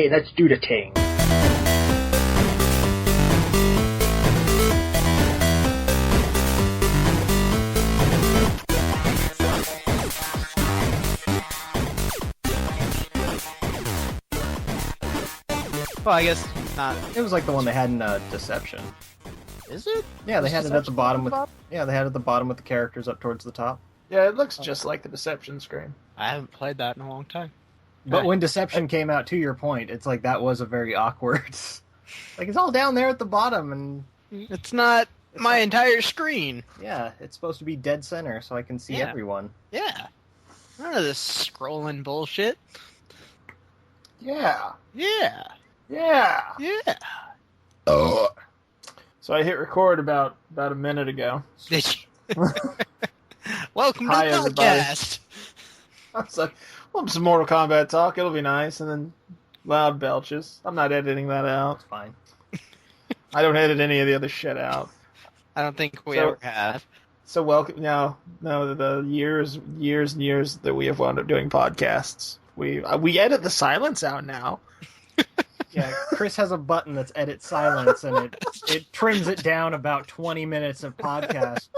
Okay, let's do the thing. Well, I guess not. It was like the one they had in Deception. Is it? Yeah, they had it at the bottom with. Bob? Yeah, they had it at the bottom with the characters up towards the top. Yeah, it looks just like the Deception screen. I haven't played that in a long time. But when Deception came out, to your point, it's like that was a very awkward. Like it's all down there at the bottom, and it's not my entire screen. Yeah, it's supposed to be dead center, so I can see everyone. Yeah. None of this scrolling bullshit. Yeah. Yeah. Yeah. Yeah. Oh. So I hit record about a minute ago. Did you? Welcome to Hi, the everybody. podcast. I was like, well, some Mortal Kombat talk. It'll be nice. And then loud belches. I'm not editing that out. It's fine. I don't edit any of the other shit out. I don't think we ever have. So welcome. No, the years and years that we have wound up doing podcasts. We edit the silence out now. Yeah, Chris has a button that's edit silence, and it trims it down about 20 minutes of podcast.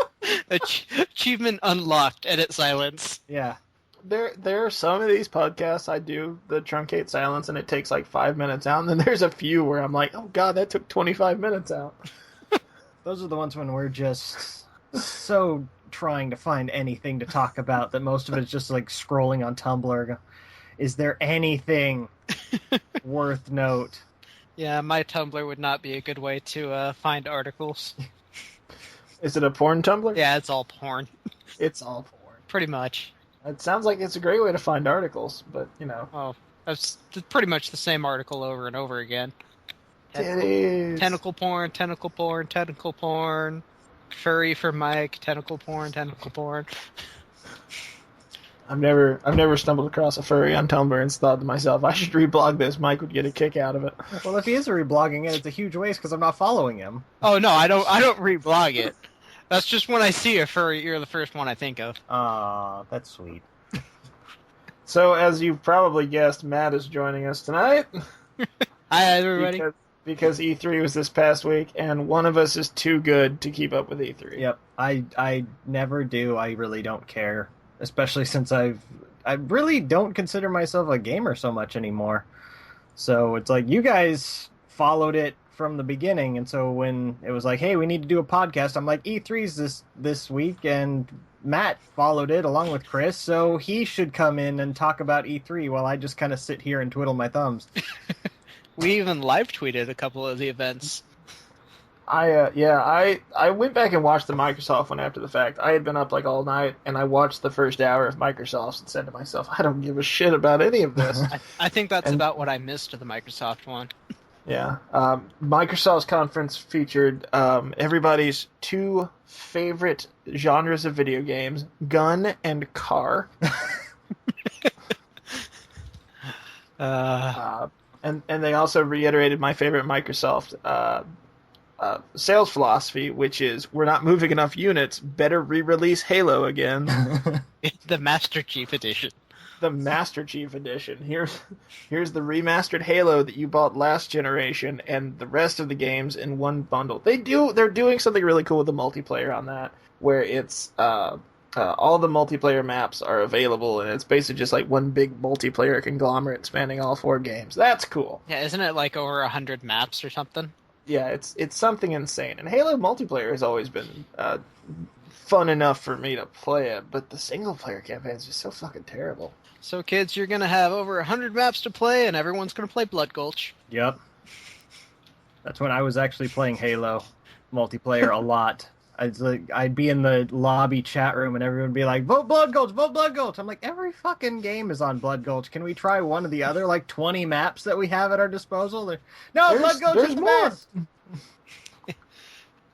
Achievement unlocked. Edit silence. Yeah. There are some of these podcasts I do the truncate silence, and it takes like 5 minutes out. And then there's a few where I'm like, oh god, that took 25 minutes out. Those are the ones when we're just so trying to find anything to talk about that most of it is just like scrolling on Tumblr. Is there anything worth note? Yeah, my Tumblr would not be a good way to find articles. Is it a porn Tumblr? Yeah, it's all porn. It's all porn. Pretty much. It sounds like it's a great way to find articles, but, you know. Oh, that's pretty much the same article over and over again. Titties. Tentacle porn, tentacle porn, tentacle porn. Furry for Mike, tentacle porn, tentacle porn. I've never stumbled across a furry on Tumblr and thought to myself, I should reblog this. Mike would get a kick out of it. Well, if he is reblogging it, it's a huge waste because I'm not following him. Oh no, I don't reblog it. That's just when I see a furry, you're the first one I think of. Aw, that's sweet. So, as you've probably guessed, Matt is joining us tonight. Hi, everybody. Because E3 was this past week, and one of us is too good to keep up with E3. Yep, I never do. I really don't care. Especially since I really don't consider myself a gamer so much anymore. So it's like, you guys followed it from the beginning, and so when it was like, hey, we need to do a podcast, I'm like, E3's this week, and Matt followed it along with Chris, so he should come in and talk about E3 while I just kind of sit here and twiddle my thumbs. We even live tweeted a couple of the events. I went back and watched the Microsoft one after the fact. I had been up like all night, and I watched the first hour of Microsoft's and said to myself, I don't give a shit about any of this. I think that's about what I missed of the Microsoft one. Yeah. Microsoft's conference featured everybody's two favorite genres of video games, gun and car. And they also reiterated my favorite Microsoft sales philosophy, which is, we're not moving enough units, better re-release Halo again. The Master Chief Edition. The Master Chief Edition. Here's the remastered Halo that you bought last generation, and the rest of the games in one bundle. They're doing something really cool with the multiplayer on that, where it's all the multiplayer maps are available, and it's basically just like one big multiplayer conglomerate spanning all 4 games. That's cool. Yeah, isn't it like over 100 maps or something? Yeah, it's something insane. And Halo multiplayer has always been fun enough for me to play it, but the single-player campaign is just so fucking terrible. So, kids, you're going to have over 100 maps to play, and everyone's going to play Blood Gulch. Yep. That's when I was actually playing Halo multiplayer a lot. I'd be in the lobby chat room, and everyone would be like, vote Blood Gulch, vote Blood Gulch. I'm like, every fucking game is on Blood Gulch. Can we try one of the other, 20 maps that we have at our disposal? No, Blood Gulch is the best!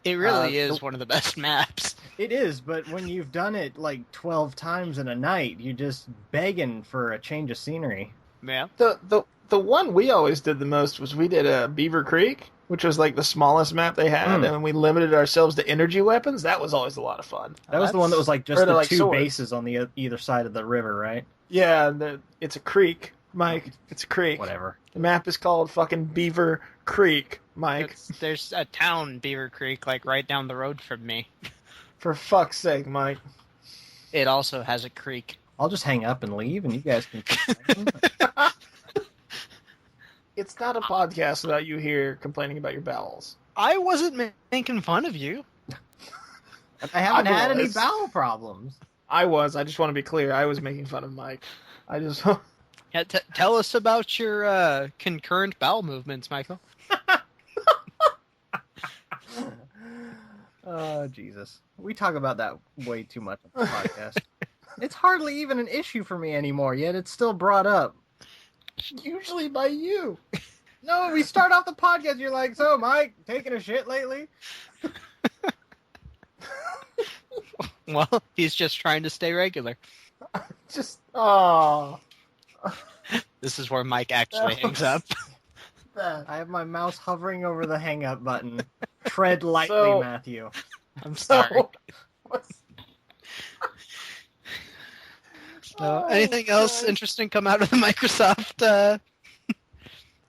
It really is one of the best maps. It is, but when you've done it 12 times in a night, you're just begging for a change of scenery. Yeah. The one we always did the most was we did Beaver Creek, which was the smallest map they had, and we limited ourselves to energy weapons. That was always a lot of fun. That was the one that was just the two swords. bases on the either side of the river, right? Yeah, it's a creek Mike, it's a creek. Whatever. The map is called fucking Beaver Creek, Mike. There's a town, Beaver Creek, like right down the road from me. For fuck's sake, Mike. It also has a creek. I'll just hang up and leave, and you guys can. It's not a podcast without you here complaining about your bowels. I wasn't making fun of you. I haven't had any was. bowel problems. I just want to be clear. I was making fun of Mike. I just... Yeah, tell us about your concurrent bowel movements, Michael. Oh, Jesus. We talk about that way too much on the podcast. It's hardly even an issue for me anymore, yet it's still brought up. Usually by you. No, we start off the podcast, you're like, so, Mike, taking a shit lately? Well, he's just trying to stay regular. Oh. This is where Mike actually hangs up. I have my mouse hovering over the hang up button. Tread lightly, So- Matthew. I'm sorry. Anything else God. interesting come out of the Microsoft?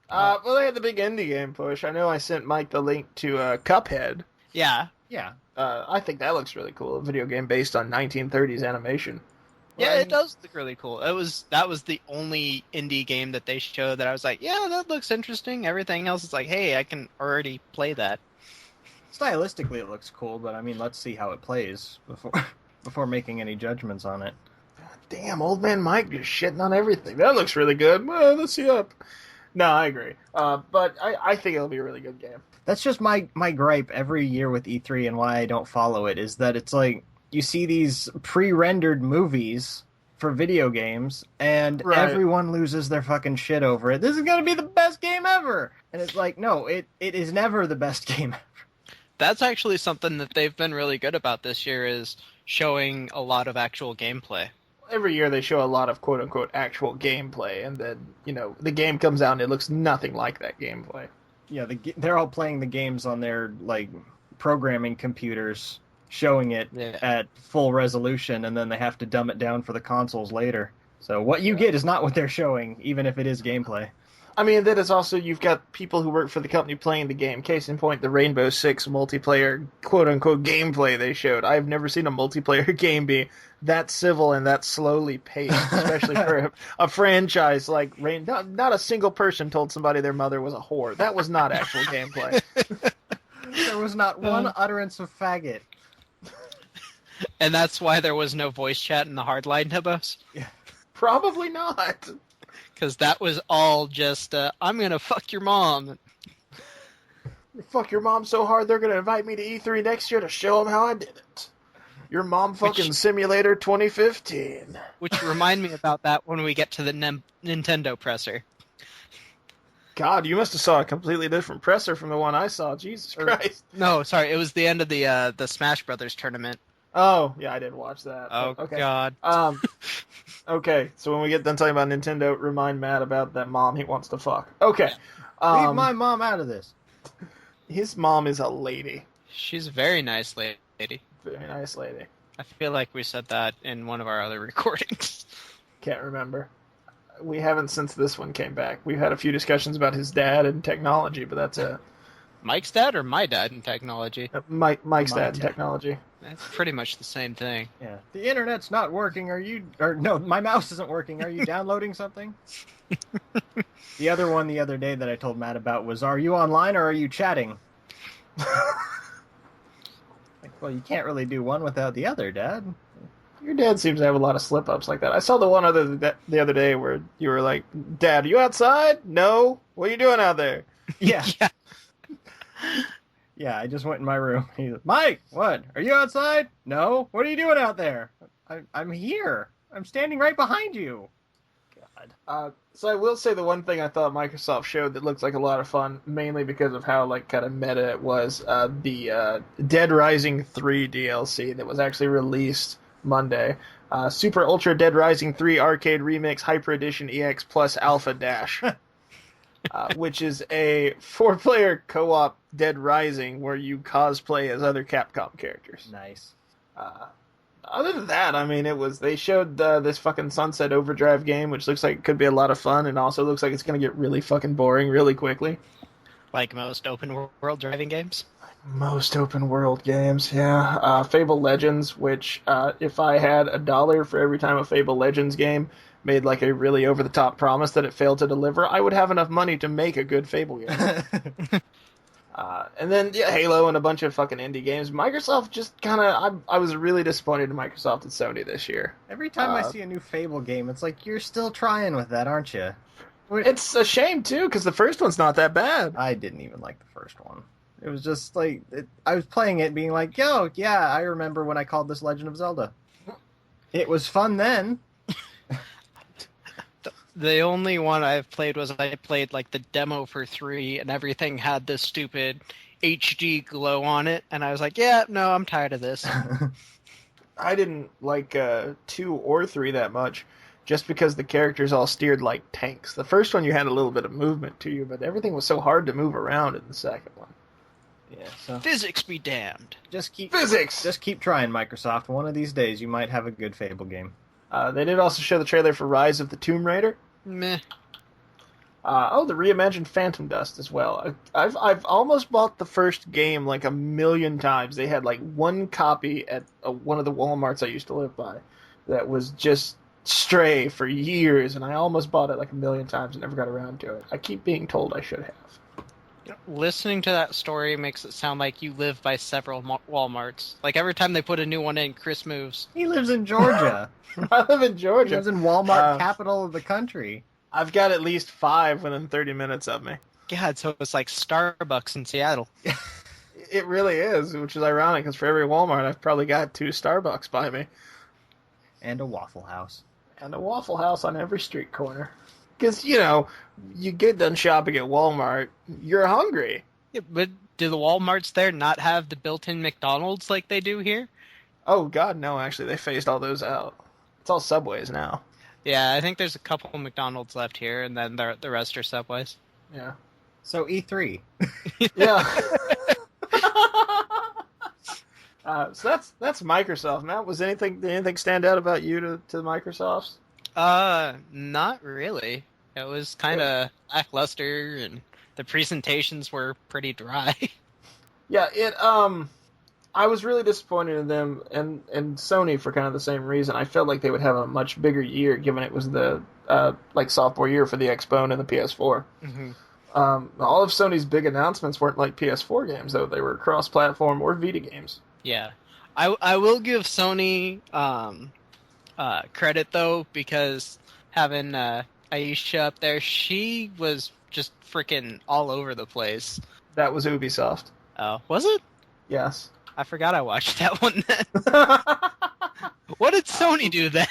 Well, they had the big indie game push. I know I sent Mike the link to Cuphead. Yeah. Yeah. I think that looks really cool. A video game based on 1930s animation. Yeah, Right? it does look really cool. That was the only indie game that they showed that I was like, yeah, that looks interesting. Everything else is like, hey, I can already play that. Stylistically, it looks cool, but I mean, let's see how it plays before making any judgments on it. Damn, old man Mike just shitting on everything. That looks really good. Well, let's see up. No, I agree. But I think it'll be a really good game. That's just my gripe every year with E3 and why I don't follow it, is that it's like you see these pre-rendered movies for video games and Right. everyone loses their fucking shit over it. This is going to be the best game ever. And it's like, no, it is never the best game ever. That's actually something that they've been really good about this year, is showing a lot of actual gameplay. Every year they show a lot of quote-unquote actual gameplay, and then, the game comes out and it looks nothing like that gameplay. Yeah, they're all playing the games on their like programming computers, showing it at full resolution, and then they have to dumb it down for the consoles later. So what you get is not what they're showing, even if it is gameplay. I mean, that is also, you've got people who work for the company playing the game. Case in point, the Rainbow Six multiplayer quote-unquote gameplay they showed. I've never seen a multiplayer game be that civil and that slowly paced, especially for a franchise like not a single person told somebody their mother was a whore. That was not actual gameplay. There was not one utterance of faggot. And that's why there was no voice chat in the Hardline hibbos? Probably not. Because that was all just, I'm going to fuck your mom. Fuck your mom so hard they're going to invite me to E3 next year to show them how I did it. Your Mom Fucking Simulator 2015. Which remind me about that when we get to the Nintendo presser. God, you must have saw a completely different presser from the one I saw. Jesus Christ. No, sorry, it was the end of the Smash Brothers tournament. Oh, yeah, I did watch that. Oh, Okay. God. Okay, so when we get done talking about Nintendo, remind Matt about that mom he wants to fuck. Okay. Leave my mom out of this. His mom is a lady. She's a very nice lady. Very nice lady. I feel like we said that in one of our other recordings. Can't remember. We haven't since this one came back. We've had a few discussions about his dad and technology, but that's it. Mike's dad or my dad in technology? Mike's dad and technology. That's pretty much the same thing. Yeah. The internet's not working. No, my mouse isn't working. Are you downloading something? The other one the other day that I told Matt about was, are you online or are you chatting? Well, you can't really do one without the other, Dad. Your dad seems to have a lot of slip-ups like that. I saw the one the other day where you were like, Dad, are you outside? No? What are you doing out there? Yeah. Yeah, I just went in my room. He's like, Mike, what? Are you outside? No? What are you doing out there? I'm here. I'm standing right behind you. God. So I will say the one thing I thought Microsoft showed that looks like a lot of fun, mainly because of how kind of meta it was, the Dead Rising 3 DLC that was actually released Monday. Super Ultra Dead Rising 3 Arcade Remix Hyper Edition EX Plus Alpha Dash. Which is a 4-player co-op Dead Rising where you cosplay as other Capcom characters. Nice. Other than that, I mean, they showed this fucking Sunset Overdrive game, which looks like it could be a lot of fun, and also looks like it's gonna get really fucking boring really quickly. Like most open world driving games. Most open world games, yeah. Fable Legends, which if I had $1 for every time a Fable Legends game made like a really over the top promise that it failed to deliver, I would have enough money to make a good Fable game. And then Halo and a bunch of fucking indie games. Microsoft just kind of, I was really disappointed in Microsoft and Sony this year. Every time I see a new Fable game, it's like, you're still trying with that, aren't you? It's a shame too, because the first one's not that bad. I didn't even like the first one. It was just like, I was playing it being like, yo, yeah, I remember when I called this Legend of Zelda. It was fun then. The only one I've played was I played like the demo for 3, and everything had this stupid HD glow on it, and I was like, yeah, no, I'm tired of this. I didn't like 2 or 3 that much, just because the characters all steered like tanks. The first one you had a little bit of movement to you, but everything was so hard to move around in the second one. Yeah, so Physics be damned. just keep trying, Microsoft. One of these days, you might have a good Fable game. They did also show the trailer for Rise of the Tomb Raider. Meh. The reimagined Phantom Dust as well. I've almost bought the first game like a million times. They had like one copy at one of the Walmarts I used to live by that was just Stray for years, and I almost bought it like a million times and never got around to it. I keep being told I should have. Listening to that story makes it sound like you live by several Walmarts. Like every time they put a new one in, Chris moves. He lives in Georgia. I live in Georgia. He lives in Walmart, capital of the country. I've got at least 5 within 30 minutes of me. God, so it's like Starbucks in Seattle. It really is, which is ironic, because for every Walmart, I've probably got 2 Starbucks by me. And a Waffle House. And a Waffle House on every street corner. Because, you get done shopping at Walmart, you're hungry. Yeah, but do the Walmarts there not have the built-in McDonald's like they do here? Oh, God, no, actually, they phased all those out. It's all Subways now. Yeah, I think there's a couple of McDonald's left here, and then the rest are Subways. Yeah. So E3. Yeah. So that's Microsoft. Matt, did anything stand out about you to Microsoft? Not really. It was kind of lackluster, and the presentations were pretty dry. Yeah, I was really disappointed in them and Sony for kind of the same reason. I felt like they would have a much bigger year, given it was the sophomore year for the Xbone and the PS4. Mm-hmm. All of Sony's big announcements weren't like PS4 games, though. They were cross-platform or Vita games. Yeah, I will give Sony credit though, because having Aisha up there, she was just freaking all over the place. That was Ubisoft. Oh, was it? Yes. I forgot I watched that one then. What did Sony do then?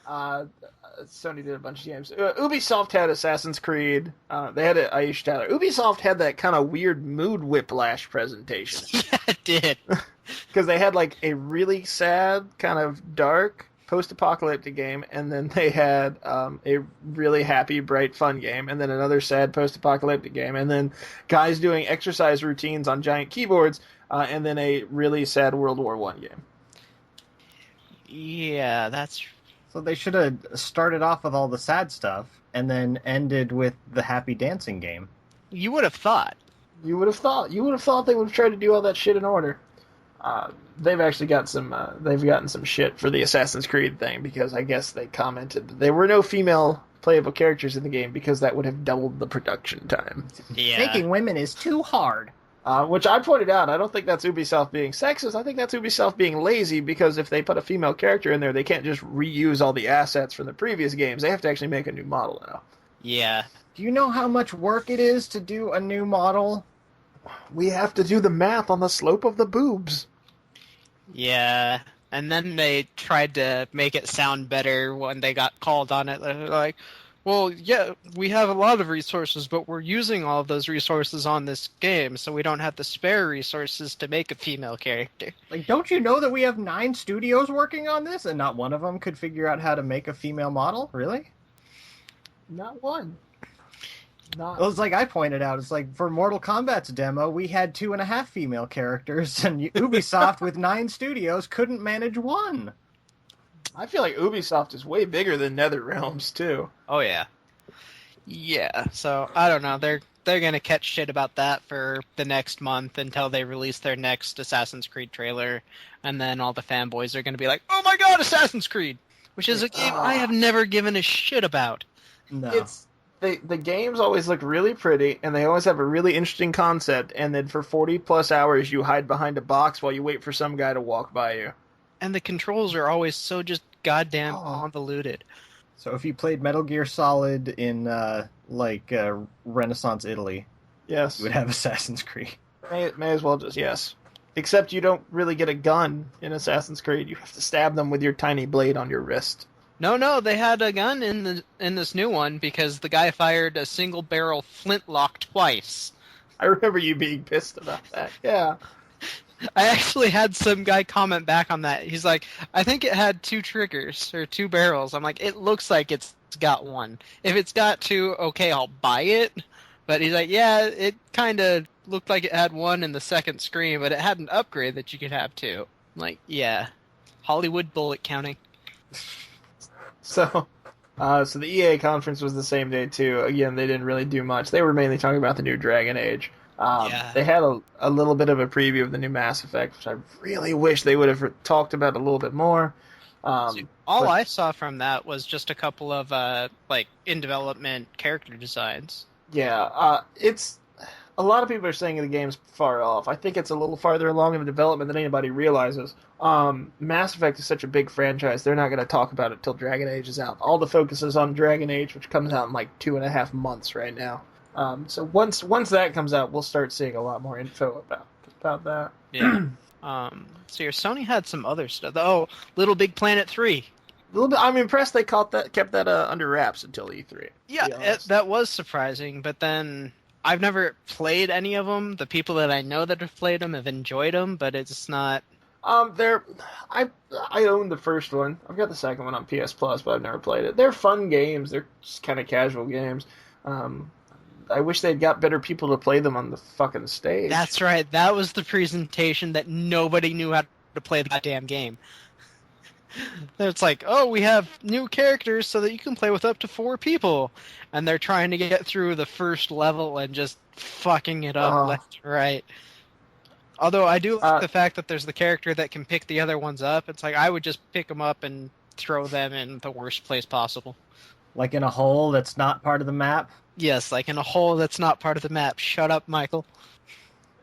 Sony did a bunch of games. Ubisoft had Assassin's Creed. They had Aisha Tyler. Ubisoft had that kind of weird mood whiplash presentation. Yeah, it did. Because they had like a really sad, kind of dark, post-apocalyptic game, and then they had a really happy, bright, fun game, and then another sad post-apocalyptic game, and then guys doing exercise routines on giant keyboards, and then a really sad World War I game. Yeah, that's... So they should have started off with all the sad stuff, and then ended with the happy dancing game. You would have thought. You would have thought they would have tried to do all that shit in order. They've actually got they've gotten some shit for the Assassin's Creed thing, because I guess they commented that there were no female playable characters in the game because that would have doubled the production time. Yeah. Making women is too hard. Which I pointed out, I don't think that's Ubisoft being sexist. I think that's Ubisoft being lazy, because if they put a female character in there, they can't just reuse all the assets from the previous games. They have to actually make a new model now. Yeah. Do you know how much work it is to do a new model? We have to do the math on the slope of the boobs. Yeah. And then they tried to make it sound better when they got called on it. They're like, well, yeah, we have a lot of resources, but we're using all of those resources on this game, so we don't have the spare resources to make a female character. Like, don't you know that we have 9 studios working on this, and not one of them could figure out how to make a female model? Really? Not one. Not. Well, it's like I pointed out, it's like for Mortal Kombat's demo, we had 2.5 female characters, and Ubisoft with 9 studios couldn't manage one. I feel like Ubisoft is way bigger than NetherRealms too. Oh yeah. Yeah, so I don't know. They're gonna catch shit about that for the next month until they release their next Assassin's Creed trailer, and then all the fanboys are gonna be like, "Oh my god, Assassin's Creed!" Which is a game I have never given a shit about. No. It's the games always look really pretty, and they always have a really interesting concept. And then for 40+ hours, you hide behind a box while you wait for some guy to walk by you. And the controls are always so just goddamn convoluted. So if you played Metal Gear Solid in Renaissance Italy, Yes, you would have Assassin's Creed. may as well just yes. Except you don't really get a gun in Assassin's Creed. You have to stab them with your tiny blade on your wrist. No, they had a gun in this new one because the guy fired a single barrel flintlock twice. I remember you being pissed about that. Yeah. I actually had some guy comment back on that. He's like, I think it had 2 triggers or 2 barrels. I'm like, it looks like it's got 1. If it's got 2, okay, I'll buy it. But he's like, yeah, it kind of looked like it had 1 in the second screen, but it had an upgrade that you could have 2. I'm like, yeah, Hollywood bullet counting. So the EA conference was the same day too. Again, they didn't really do much. They were mainly talking about the new Dragon Age. They had a little bit of a preview of the new Mass Effect, which I really wish they would have talked about a little bit more. I saw from that was just a couple of in development character designs. Yeah, it's a lot of people are saying the game's far off. I think it's a little farther along in the development than anybody realizes. Mass Effect is such a big franchise; they're not going to talk about it till Dragon Age is out. All the focus is on Dragon Age, which comes out in like 2.5 months right now. So once that comes out, we'll start seeing a lot more info about that. Yeah. So your Sony had some other stuff. Oh, Little Big Planet 3. A little bit. I'm impressed they kept that under wraps until E3. Yeah, that was surprising. But then I've never played any of them. The people that I know that have played them have enjoyed them, but it's not. I own the first one. I've got the second one on PS Plus, but I've never played it. They're fun games. They're just kind of casual games. I wish they'd got better people to play them on the fucking stage. That's right. That was the presentation that nobody knew how to play the goddamn game. It's like, oh, we have new characters so that you can play with up to 4 people. And they're trying to get through the first level and just fucking it up left and right. Although I do like the fact that there's the character that can pick the other ones up. It's like I would just pick them up and throw them in the worst place possible. Like in a hole that's not part of the map? Yes, like in a hole that's not part of the map. Shut up, Michael.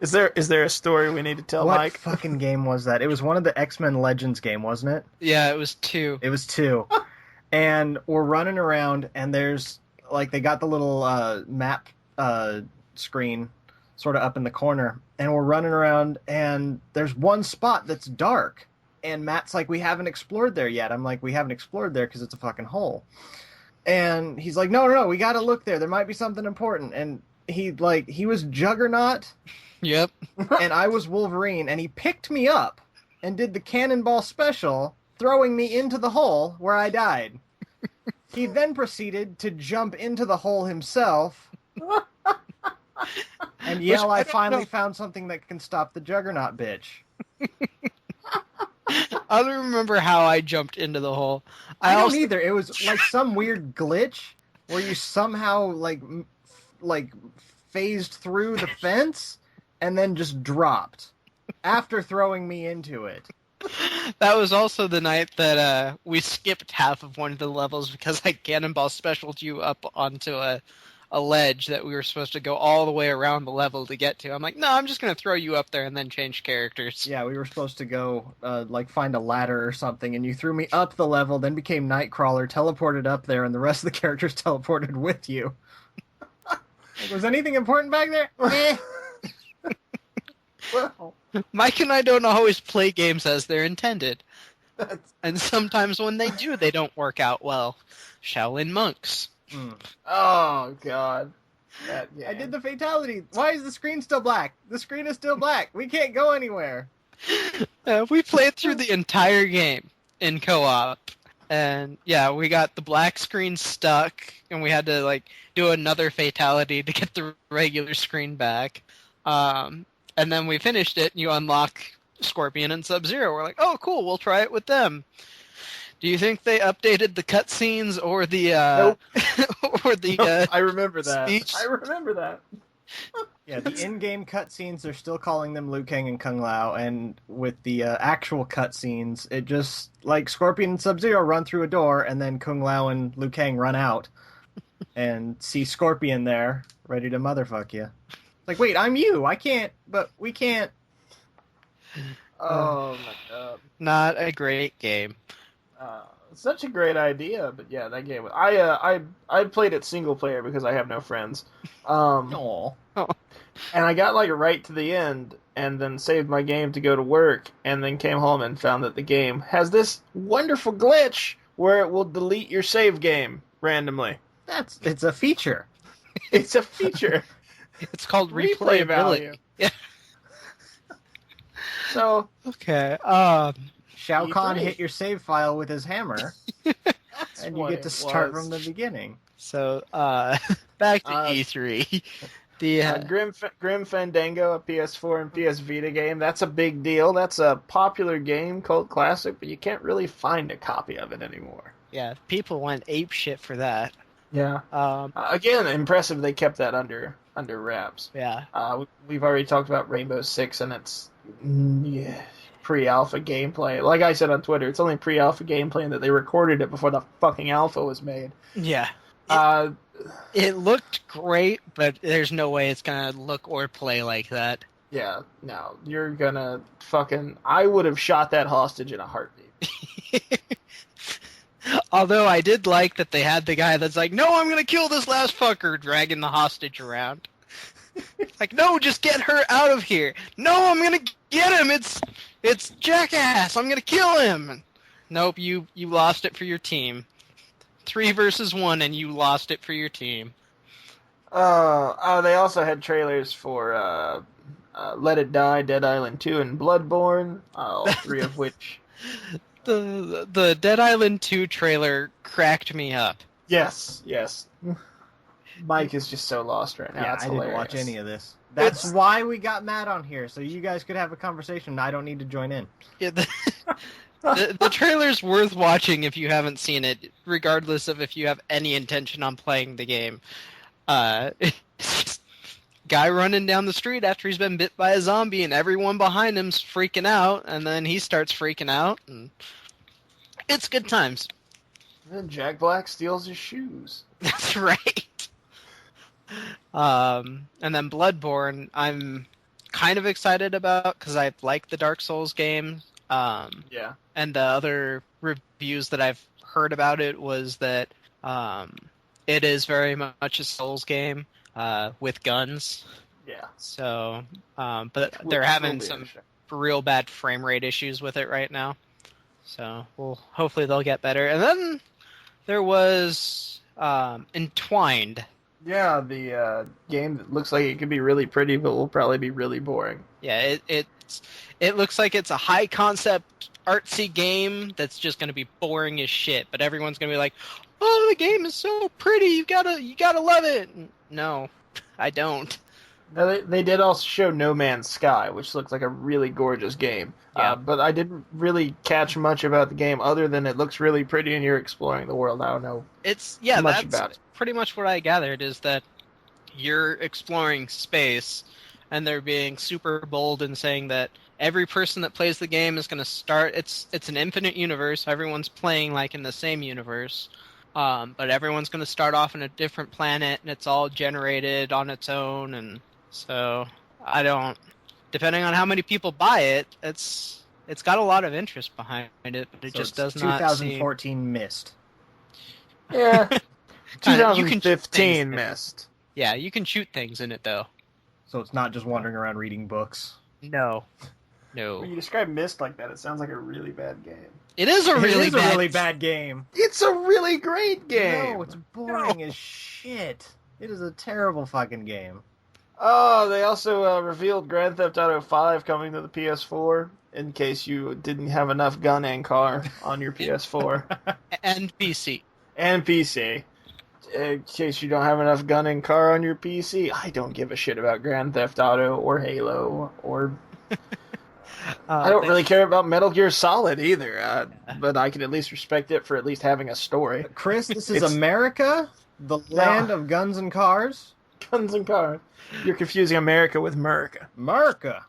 Is there a story we need to tell Mike? What fucking game was that? It was one of the X-Men Legends game, wasn't it? Yeah, it was 2. It was 2. And we're running around, and there's, they got the little map screen sort of up in the corner, and we're running around, and there's one spot that's dark. And Matt's like, we haven't explored there yet. I'm like, we haven't explored there because it's a fucking hole. And he's like, no, we gotta look there. There might be something important. And he was Juggernaut. Yep. And I was Wolverine, and he picked me up and did the cannonball special, throwing me into the hole where I died. He then proceeded to jump into the hole himself and yell, I finally found something that can stop the Juggernaut bitch. I don't remember how I jumped into the hole. I don't either. It was like some weird glitch where you somehow phased through the fence and then just dropped after throwing me into it. That was also the night that we skipped half of one of the levels because I cannonball specialed you up onto a ledge that we were supposed to go all the way around the level to get to. I'm like, no, I'm just going to throw you up there and then change characters. Yeah, we were supposed to go, find a ladder or something, and you threw me up the level, then became Nightcrawler, teleported up there, and the rest of the characters teleported with you. Was anything important back there? Well, Mike and I don't always play games as they're intended. And sometimes when they do, they don't work out well. Shaolin monks. Oh, God. I did the fatality. Why is the screen still black? The screen is still black. We can't go anywhere. We played through the entire game in co-op. And, yeah, we got the black screen stuck, and we had to, do another fatality to get the regular screen back. And then we finished it, and you unlock Scorpion and Sub-Zero. We're like, oh, cool, we'll try it with them. Do you think they updated the cutscenes or the Nope. or the Nope, I remember that. speech? I remember that. Yeah, the in-game cutscenes, they're still calling them Liu Kang and Kung Lao, and with the actual cutscenes, it just, like, Scorpion and Sub-Zero run through a door, and then Kung Lao and Liu Kang run out, and see Scorpion there, ready to motherfuck you. Like, wait, I'm you, I can't, but we can't. Oh my god. Not a great game. Such a great idea, but yeah, that game. I played it single player because I have no friends. Aw. And I got like right to the end, and then saved my game to go to work, and then came home and found that the game has this wonderful glitch where it will delete your save game randomly. It's a feature. It's a feature. It's called Replay value. Yeah. So Okay. Shao Kahn E3. hit your save file with his hammer, and you what get to it start was. from the beginning. So back to E3. The Grim Fandango, a PS4 and PS Vita game. That's a big deal. That's a popular game, cult classic, but you can't really find a copy of it anymore. yeah, people went ape shit for that. Yeah. Again, impressive they kept that under wraps. Yeah. We've already talked about Rainbow Six and its pre-alpha gameplay. Like I said on Twitter, it's only pre-alpha gameplay and that they recorded it before the fucking alpha was made. Yeah. Uh, It looked great, but there's no way it's gonna look or play like that. yeah, no, you're gonna fucking... I would have shot that hostage in a heartbeat. Although I did like that they had the guy that's like, no, I'm gonna kill this last fucker, dragging the hostage around. Like, no, just get her out of here. No, I'm gonna get him. It's Jackass. I'm gonna kill him. Nope, you lost it for your team. 3 versus 1, and you lost it for your team. They also had trailers for Let It Die, Dead Island 2, and Bloodborne, all 3 of which... The Dead Island 2 trailer cracked me up. Yes. Mike is just so lost right now. Yeah, It's I hilarious. didn't watch any of this. That's why we got Matt on here, so you guys could have a conversation. I don't need to join in. Yeah, the trailer's worth watching if you haven't seen it, regardless of if you have any intention on playing the game. It's just guy running down the street after he's been bit by a zombie, and everyone behind him's freaking out, and then he starts freaking out, and it's good times. Then Jack Black steals his shoes. That's right. And then Bloodborne, I'm kind of excited about because I like the Dark Souls games. Yeah. And the other reviews that I've heard about it was that it is very much a Souls game with guns. Yeah. So, but they're having some real bad frame rate issues with it right now. So, hopefully they'll get better. And then there was Entwined. Yeah, the game that looks like it could be really pretty, but will probably be really boring. Yeah, it looks like it's a high concept artsy game that's just going to be boring as shit. But everyone's going to be like, "Oh, the game is so pretty. You gotta love it." No, I don't. Now, they did also show No Man's Sky, which looks like a really gorgeous game. Yeah. But I didn't really catch much about the game other than it looks really pretty and you're exploring the world. I don't know Much about that's it. pretty much what I gathered is that you're exploring space, and they're being super bold in saying that every person that plays the game is going to start. It's an infinite universe. Everyone's playing like in the same universe, but everyone's going to start off on a different planet, and it's all generated on its own. And so depending on how many people buy it, it's got a lot of interest behind it, but it just does not 2014 missed. Yeah. You can shoot 2015 things. missed. Yeah, you can shoot things in it though. So it's not just wandering around reading books. No. When you describe Myst like that, it sounds like a really bad game. It is a really It is a really bad game. It's a really great game! No, it's boring as shit. It is a terrible fucking game. Oh, they also revealed Grand Theft Auto 5 coming to the PS4, in case you didn't have enough gun and car on your PS4. And PC. And PC. In case you don't have enough gun and car on your PC, I don't give a shit about Grand Theft Auto or Halo or I don't really care about Metal Gear Solid either, but I can at least respect it for at least having a story. Chris, this is America, the land of guns and cars. Guns and cars. You're confusing America with America. America.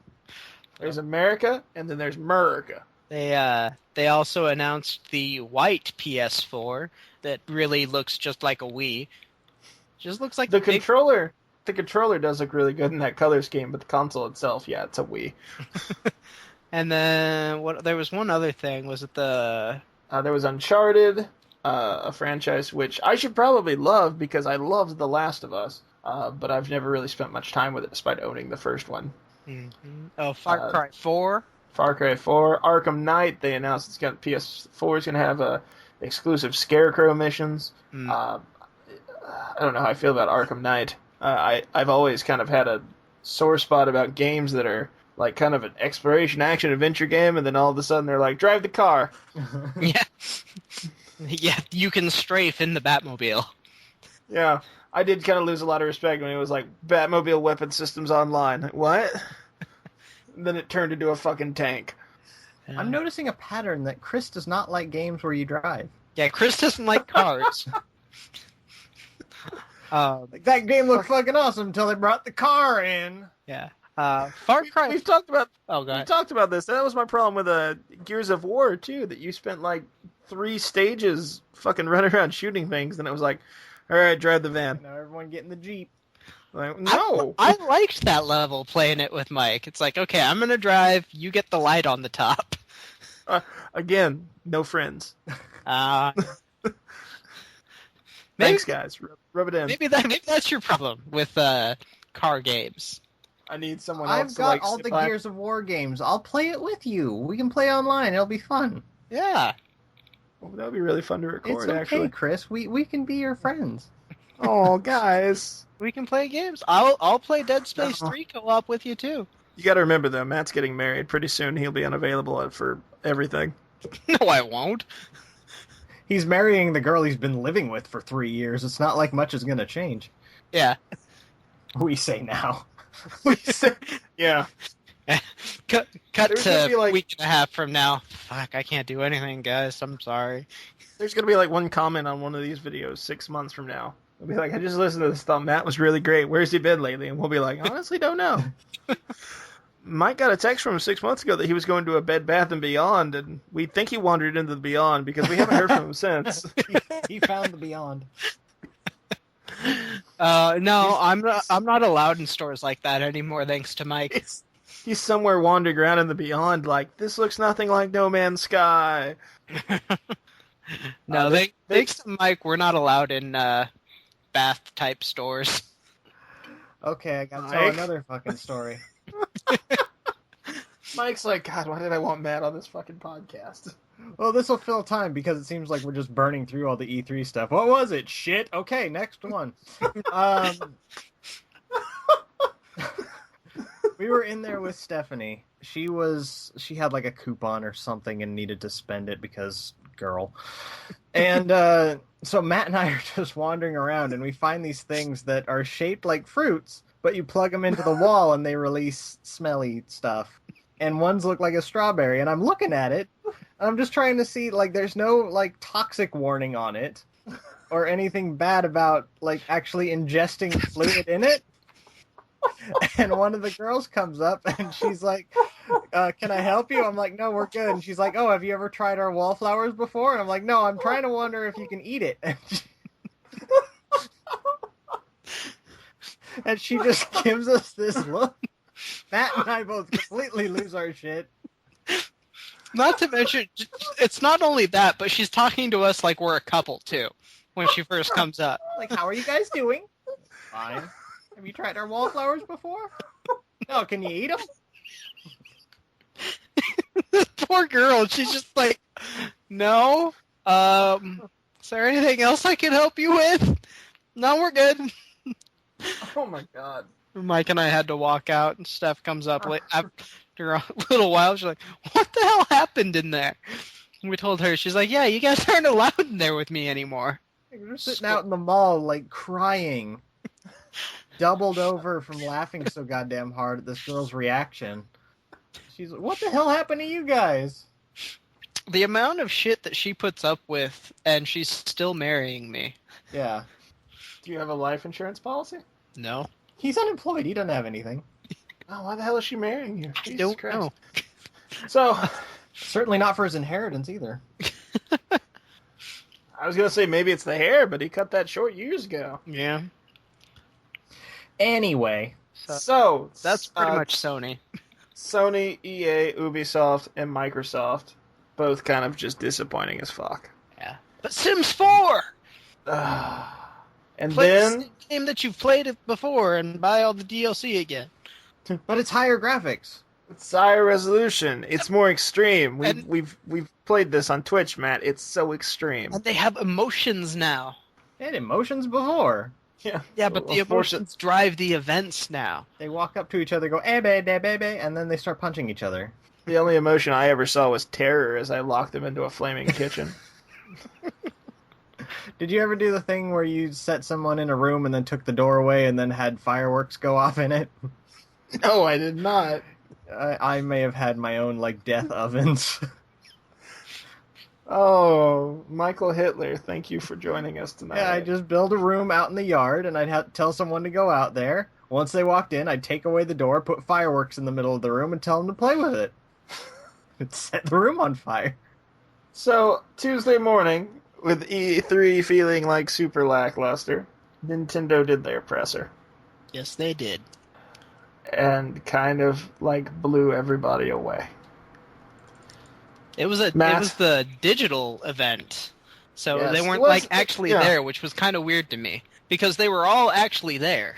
There's America, and then there's America. They also announced the white PS4 that really looks just like a Wii. Just looks like the controller. The controller does look really good in that color scheme, but the console itself, yeah, it's a Wii. And then there was one other thing. Was it the? There was Uncharted, a franchise which I should probably love because I loved The Last of Us, but I've never really spent much time with it despite owning the first one. Mm-hmm. Oh, Far Cry 4. Far Cry 4, Arkham Knight. They announced it's got PS4 is going to have exclusive Scarecrow missions. I don't know how I feel about Arkham Knight. I've always kind of had a sore spot about games that are like kind of an exploration action adventure game, and then all of a sudden they're like, drive the car. Yeah. Yeah, you can strafe in the Batmobile. Yeah, I did kind of lose a lot of respect when it was like, Batmobile weapon systems online. Like, what? Then it turned into a fucking tank. I'm noticing a pattern that Chris does not like games where you drive. Yeah, Chris doesn't like cars. Like, that game looked fucking awesome until they brought the car in. Yeah. Far Cry. We've talked about. Oh, God. We talked about this. That was my problem with Gears of War too. That you spent like 3 stages fucking running around shooting things, and it was like, all right, drive the van. Now everyone get in the Jeep. Like, no. I liked that level playing it with Mike. It's like, okay, I'm gonna drive. You get the light on the top. Again, no friends. Maybe, Thanks, guys. Rub it in. maybe that's your problem with car games. I need someone else. I've got all the Gears of War games. I'll play it with you. We can play online. It'll be fun. Yeah. Well, that would be really fun to record. It's okay, actually, Chris. We can be your friends. Oh, guys. We can play games. I'll play Dead Space 3 co-op with you too. You got to remember though, Matt's getting married pretty soon. He'll be unavailable for everything. No, I won't. He's marrying the girl he's been living with for 3 years. It's not like much is going to change. Yeah. We say now. We say, yeah. Cut There's to gonna be, a like- week and a half from now. Fuck, I can't do anything, guys. I'm sorry. There's gonna be like one comment on one of these videos 6 months from now. It'll be like, I just listened to this. Thought Matt was really great. Where's he been lately? And we'll be like, honestly, don't know. Mike got a text from him 6 months ago that he was going to a Bed Bath & Beyond, and we think he wandered into the Beyond because we haven't heard from him since. He found the beyond. No, I'm not allowed in stores like that anymore, thanks to Mike. He's somewhere wandering around in the Beyond like, this looks nothing like No Man's Sky. No, thanks to Mike, we're not allowed in bath-type stores. Okay, I got to tell another fucking story. Mike's like, God, why did I want Matt on this fucking podcast? Well, this will fill time because it seems like we're just burning through all the E3 stuff. What was it? Shit. Okay, next one. We were in there with Stephanie. She had like a coupon or something and needed to spend it because girl. And so Matt and I are just wandering around and we find these things that are shaped like fruits, but you plug them into the wall and they release smelly stuff. And ones look like a strawberry, and I'm looking at it, and I'm just trying to see, like, there's no, like, toxic warning on it, or anything bad about, like, actually ingesting fluid in it. And one of the girls comes up, and she's like, can I help you? I'm like, no, we're good. And she's like, oh, have you ever tried our wallflowers before? And I'm like, no, I'm trying to wonder if you can eat it. And she just gives us this look. Matt and I both completely lose our shit. Not to mention, it's not only that, but she's talking to us like we're a couple, too, when she first comes up. Like, how are you guys doing? Fine. Have you tried our wallflowers before? No, can you eat them? This poor girl, she's just like, no. Is there anything else I can help you with? No, we're good. Oh my God. Mike and I had to walk out, and Steph comes up after a little while. She's like, what the hell happened in there? And we told her. She's like, yeah, you guys aren't allowed in there with me anymore. We're sitting out in the mall, like, crying. Doubled over from laughing so goddamn hard at this girl's reaction. She's like, what the hell happened to you guys? The amount of shit that she puts up with, and she's still marrying me. Yeah. Do you have a life insurance policy? No. He's unemployed. He doesn't have anything. Oh, why the hell is she marrying you? I Jesus don't Christ. know. So, Certainly not for his inheritance either. I was going to say maybe it's the hair, but he cut that short years ago. Yeah. Anyway. So That's pretty much Sony. Sony, EA, Ubisoft, and Microsoft. Both kind of just disappointing as fuck. Yeah. But Sims 4! And Play the then... same game that you've played it before and buy all the DLC again. But it's higher graphics. It's higher resolution. It's more extreme. And- We've played this on Twitch, Matt. It's so extreme. And they have emotions now. They had emotions before. Yeah. Yeah, but the emotions drive the events now. They walk up to each other, go, eh, baby, and then they start punching each other. The only emotion I ever saw was terror as I locked them into a flaming kitchen. Did you ever do the thing where you set someone in a room and then took the door away and then had fireworks go off in it? No, I did not. I may have had my own, death ovens. Oh, Michael Hitler, thank you for joining us tonight. Yeah, I'd just build a room out in the yard, and I'd tell someone to go out there. Once they walked in, I'd take away the door, put fireworks in the middle of the room, and tell them to play with it. It'd set the room on fire. So, Tuesday morning, with E3 feeling like super lackluster, Nintendo did their presser. Yes, they did. And kind of, blew everybody away. It was Matt? the digital event, so Yes, they it weren't was- actually yeah. there, which was kind of weird to me because they were all actually there.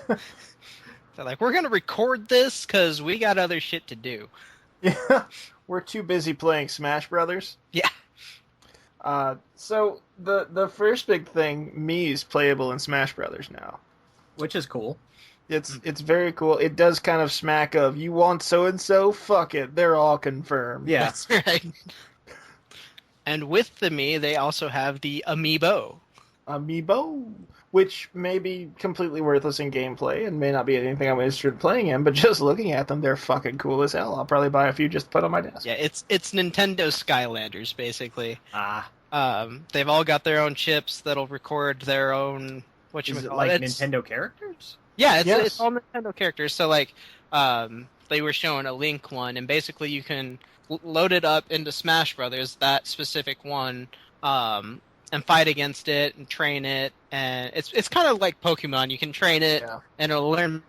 They're like, we're gonna record this because we got other shit to do. Yeah, we're too busy playing Smash Brothers. Yeah. So the first big thing, Mii's playable in Smash Brothers now. Which is cool. It's very cool. It does kind of smack of, you want so-and-so? Fuck it. They're all confirmed. Yeah. That's right. And with the Mii, they also have the Amiibo. Amiibo, which may be completely worthless in gameplay and may not be anything I'm interested in playing in, but just looking at them, they're fucking cool as hell. I'll probably buy a few just to put on my desk. Yeah, it's Nintendo Skylanders, basically. Ah. They've all got their own chips that'll record their own... Is it like Nintendo characters? Yeah, Yes. it's all Nintendo characters. So, they were showing a Link one, and basically you can load it up into Smash Brothers, that specific one, and fight against it and train it. And it's kind of like Pokemon. You can train it, and it'll learn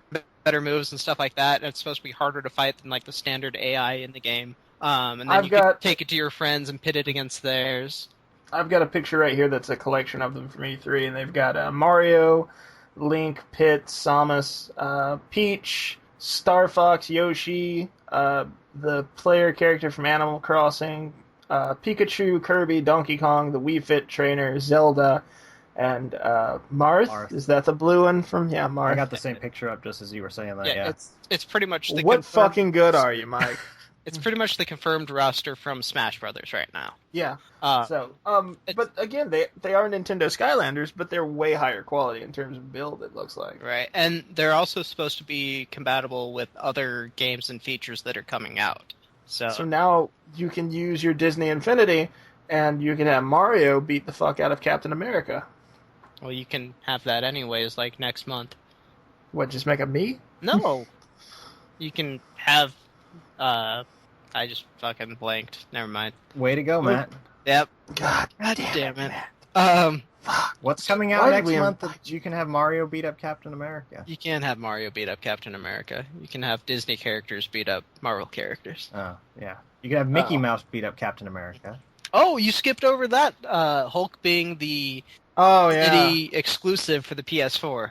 better moves and stuff like that. And it's supposed to be harder to fight than the standard AI in the game. And then can take it to your friends and pit it against theirs. I've got a picture right here that's a collection of them from E3, and they've got Mario, Link, Pit, Samus, Peach, Star Fox, Yoshi, the player character from Animal Crossing, Pikachu, Kirby, Donkey Kong, the Wii Fit trainer, Zelda, and Marth. Is that the blue one from? Yeah, Marth. I got the same picture up just as you were saying that, yeah. It's pretty much the What fucking good are you, Mike? It's pretty much the confirmed roster from Smash Brothers right now. Yeah. But again, they are Nintendo Skylanders, but they're way higher quality in terms of build, it looks like. Right, and they're also supposed to be compatible with other games and features that are coming out. So now you can use your Disney Infinity, and you can have Mario beat the fuck out of Captain America. Well, you can have that anyways, next month. What, just make a Mii? No. You can have... I just fucking blanked. Never mind. Way to go, Matt. Yep. God damn it. Fuck. What's coming out next month that you can have Mario beat up Captain America? You can't have Mario beat up Captain America. You can have Disney characters beat up Marvel characters. Oh, yeah. You can have Mickey Mouse beat up Captain America. Oh, you skipped over that. Hulk being the exclusive for the PS4,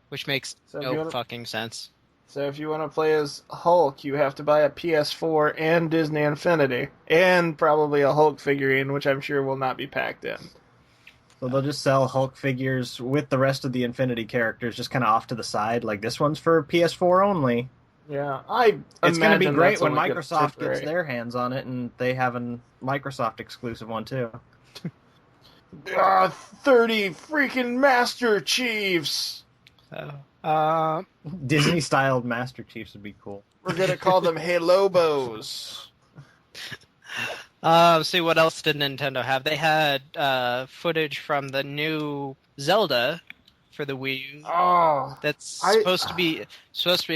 which makes no fucking sense. So if you want to play as Hulk, you have to buy a PS4 and Disney Infinity, and probably a Hulk figurine, which I'm sure will not be packed in. So they'll just sell Hulk figures with the rest of the Infinity characters just kind of off to the side, like this one's for PS4 only. Yeah, it's going to be great when Microsoft gets their hands on it, and they have a Microsoft exclusive one too. 30 freaking Master Chiefs! Disney-styled Master Chiefs would be cool. We're gonna call them Halobos. See, what else did Nintendo have? They had footage from the new Zelda for the Wii U. Oh, That's supposed to be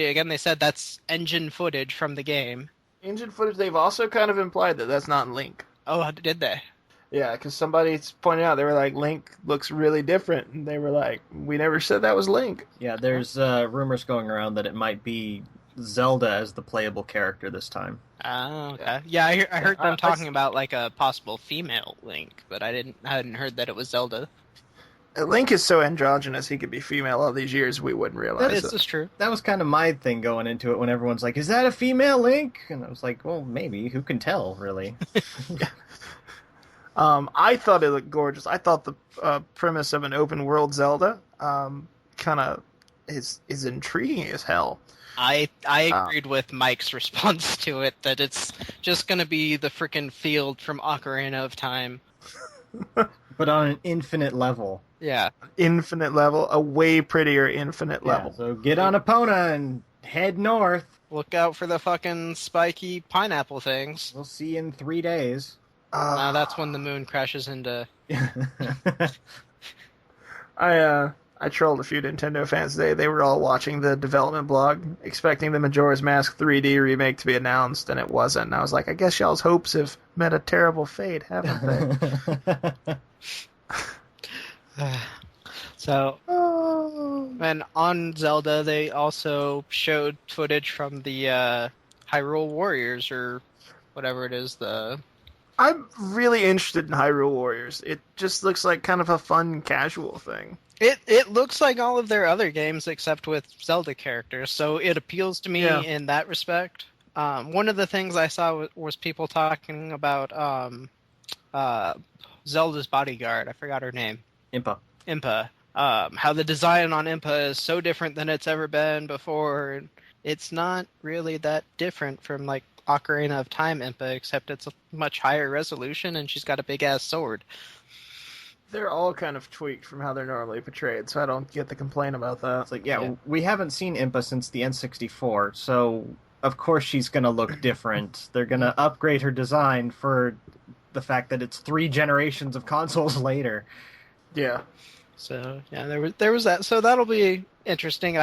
again. They said that's engine footage from the game. engine footage. They've also kind of implied that that's not Link. Oh, did they? Yeah, because somebody pointed out, they were like, Link looks really different, and they were like, we never said that was Link. Yeah, there's rumors going around that it might be Zelda as the playable character this time. Oh, okay. Yeah, I heard them talking about like a possible female Link, but I hadn't heard that it was Zelda. Link is so androgynous, he could be female all these years, we wouldn't realize This is true. That was kind of my thing going into it when everyone's like, is that a female Link? And I was like, well, maybe. Who can tell, really? I thought it looked gorgeous. I thought the premise of an open world Zelda kind of is intriguing as hell. I agreed with Mike's response to it, that it's just going to be the frickin' field from Ocarina of Time. But on an infinite level. Yeah. Infinite level, a way prettier infinite level. So get on Epona and head north. Look out for the fucking spiky pineapple things. We'll see you in 3 days. That's when the moon crashes into... I trolled a few Nintendo fans today. They were all watching the development blog, expecting the Majora's Mask 3D remake to be announced, and it wasn't. And I was like, I guess y'all's hopes have met a terrible fate, haven't they? So, and on Zelda, they also showed footage from the Hyrule Warriors, or whatever it is, I'm really interested in Hyrule Warriors. It just looks like kind of a fun, casual thing. It looks like all of their other games except with Zelda characters, so it appeals to me in that respect. One of the things I saw was people talking about Zelda's bodyguard. I forgot her name. Impa. How the design on Impa is so different than it's ever been before. It's not really that different from like Ocarina of Time Impa, except it's a much higher resolution and she's got a big ass sword. They're all kind of tweaked from how they're normally portrayed, so I don't get the complaint about that. It's like, we haven't seen Impa since the N64, so of course she's going to look different. They're going to upgrade her design for the fact that it's 3 generations of consoles later. Yeah. So, yeah, there was that. So that'll be interesting.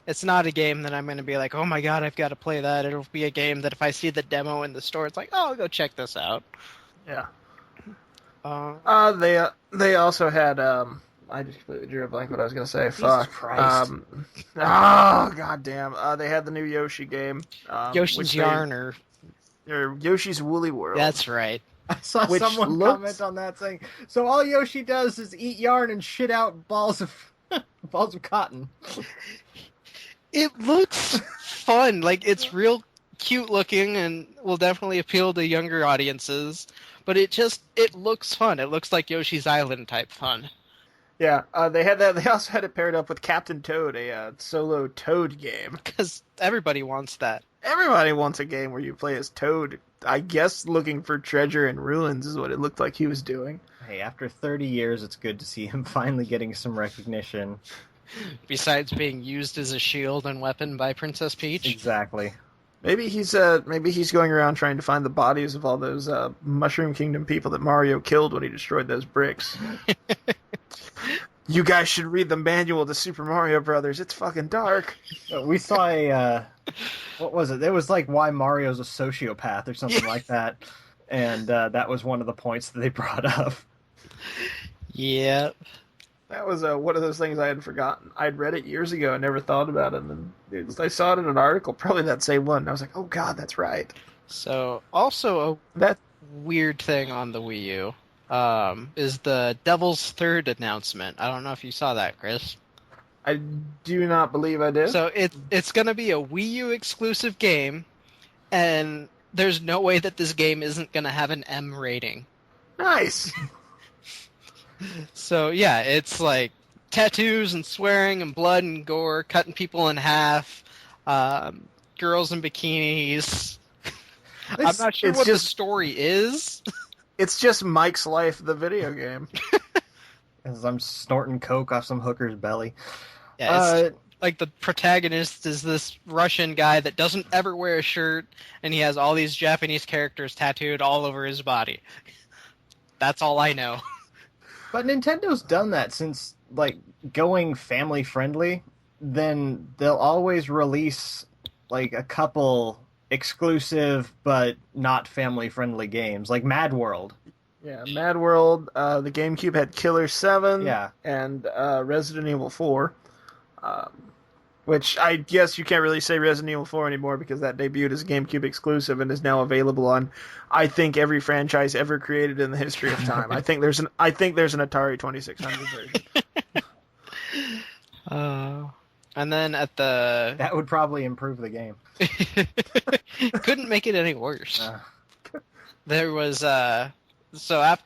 It's not a game that I'm going to be like, oh my god, I've got to play that. It'll be a game that if I see the demo in the store, it's like, oh, I'll go check this out. Yeah. They also had I just completely drew a blank what I was gonna say. Jesus Fuck. Christ. Goddamn. They had the new Yoshi game. Yoshi's Yarn or Yoshi's Woolly World. That's right. I saw someone comment on that saying, so all Yoshi does is eat yarn and shit out balls of cotton. It looks fun. Like, it's real cute looking and will definitely appeal to younger audiences. But it looks fun. It looks like Yoshi's Island type fun. Yeah, they had that. They also had it paired up with Captain Toad, a solo Toad game. Because everybody wants that. Everybody wants a game where you play as Toad. I guess looking for treasure in ruins is what it looked like he was doing. Hey, after 30 years, it's good to see him finally getting some recognition. Besides being used as a shield and weapon by Princess Peach. Exactly. Maybe he's going around trying to find the bodies of all those Mushroom Kingdom people that Mario killed when he destroyed those bricks. You guys should read the manual to Super Mario Brothers. It's fucking dark. We saw a what was it? It was like why Mario's a sociopath or something like that, and that was one of the points that they brought up. Yep. That was one of those things I had forgotten. I'd read it years ago and never thought about it. And then I saw it in an article, probably that same one. And I was like, oh god, that's right. So, also a weird thing on the Wii U is the Devil's Third announcement. I don't know if you saw that, Chris. I do not believe I did. So it's going to be a Wii U exclusive game, and there's no way that this game isn't going to have an M rating. Nice. So, yeah, it's like tattoos and swearing and blood and gore, cutting people in half, girls in bikinis. I'm not sure what the story is. It's just Mike's Life, the video game. As I'm snorting coke off some hooker's belly. Yeah, like the protagonist is this Russian guy that doesn't ever wear a shirt, and he has all these Japanese characters tattooed all over his body. That's all I know. But Nintendo's done that since, like, going family friendly. Then they'll always release like a couple exclusive but not family friendly games, like Mad World. Yeah, Mad World. The GameCube had Killer 7. Yeah. And Resident Evil 4. Which I guess you can't really say Resident Evil 4 anymore because that debuted as a GameCube exclusive and is now available on, I think, every franchise ever created in the history of time. I think there's an Atari 2600 version. And then at the That would probably improve the game. couldn't make it any worse. There was so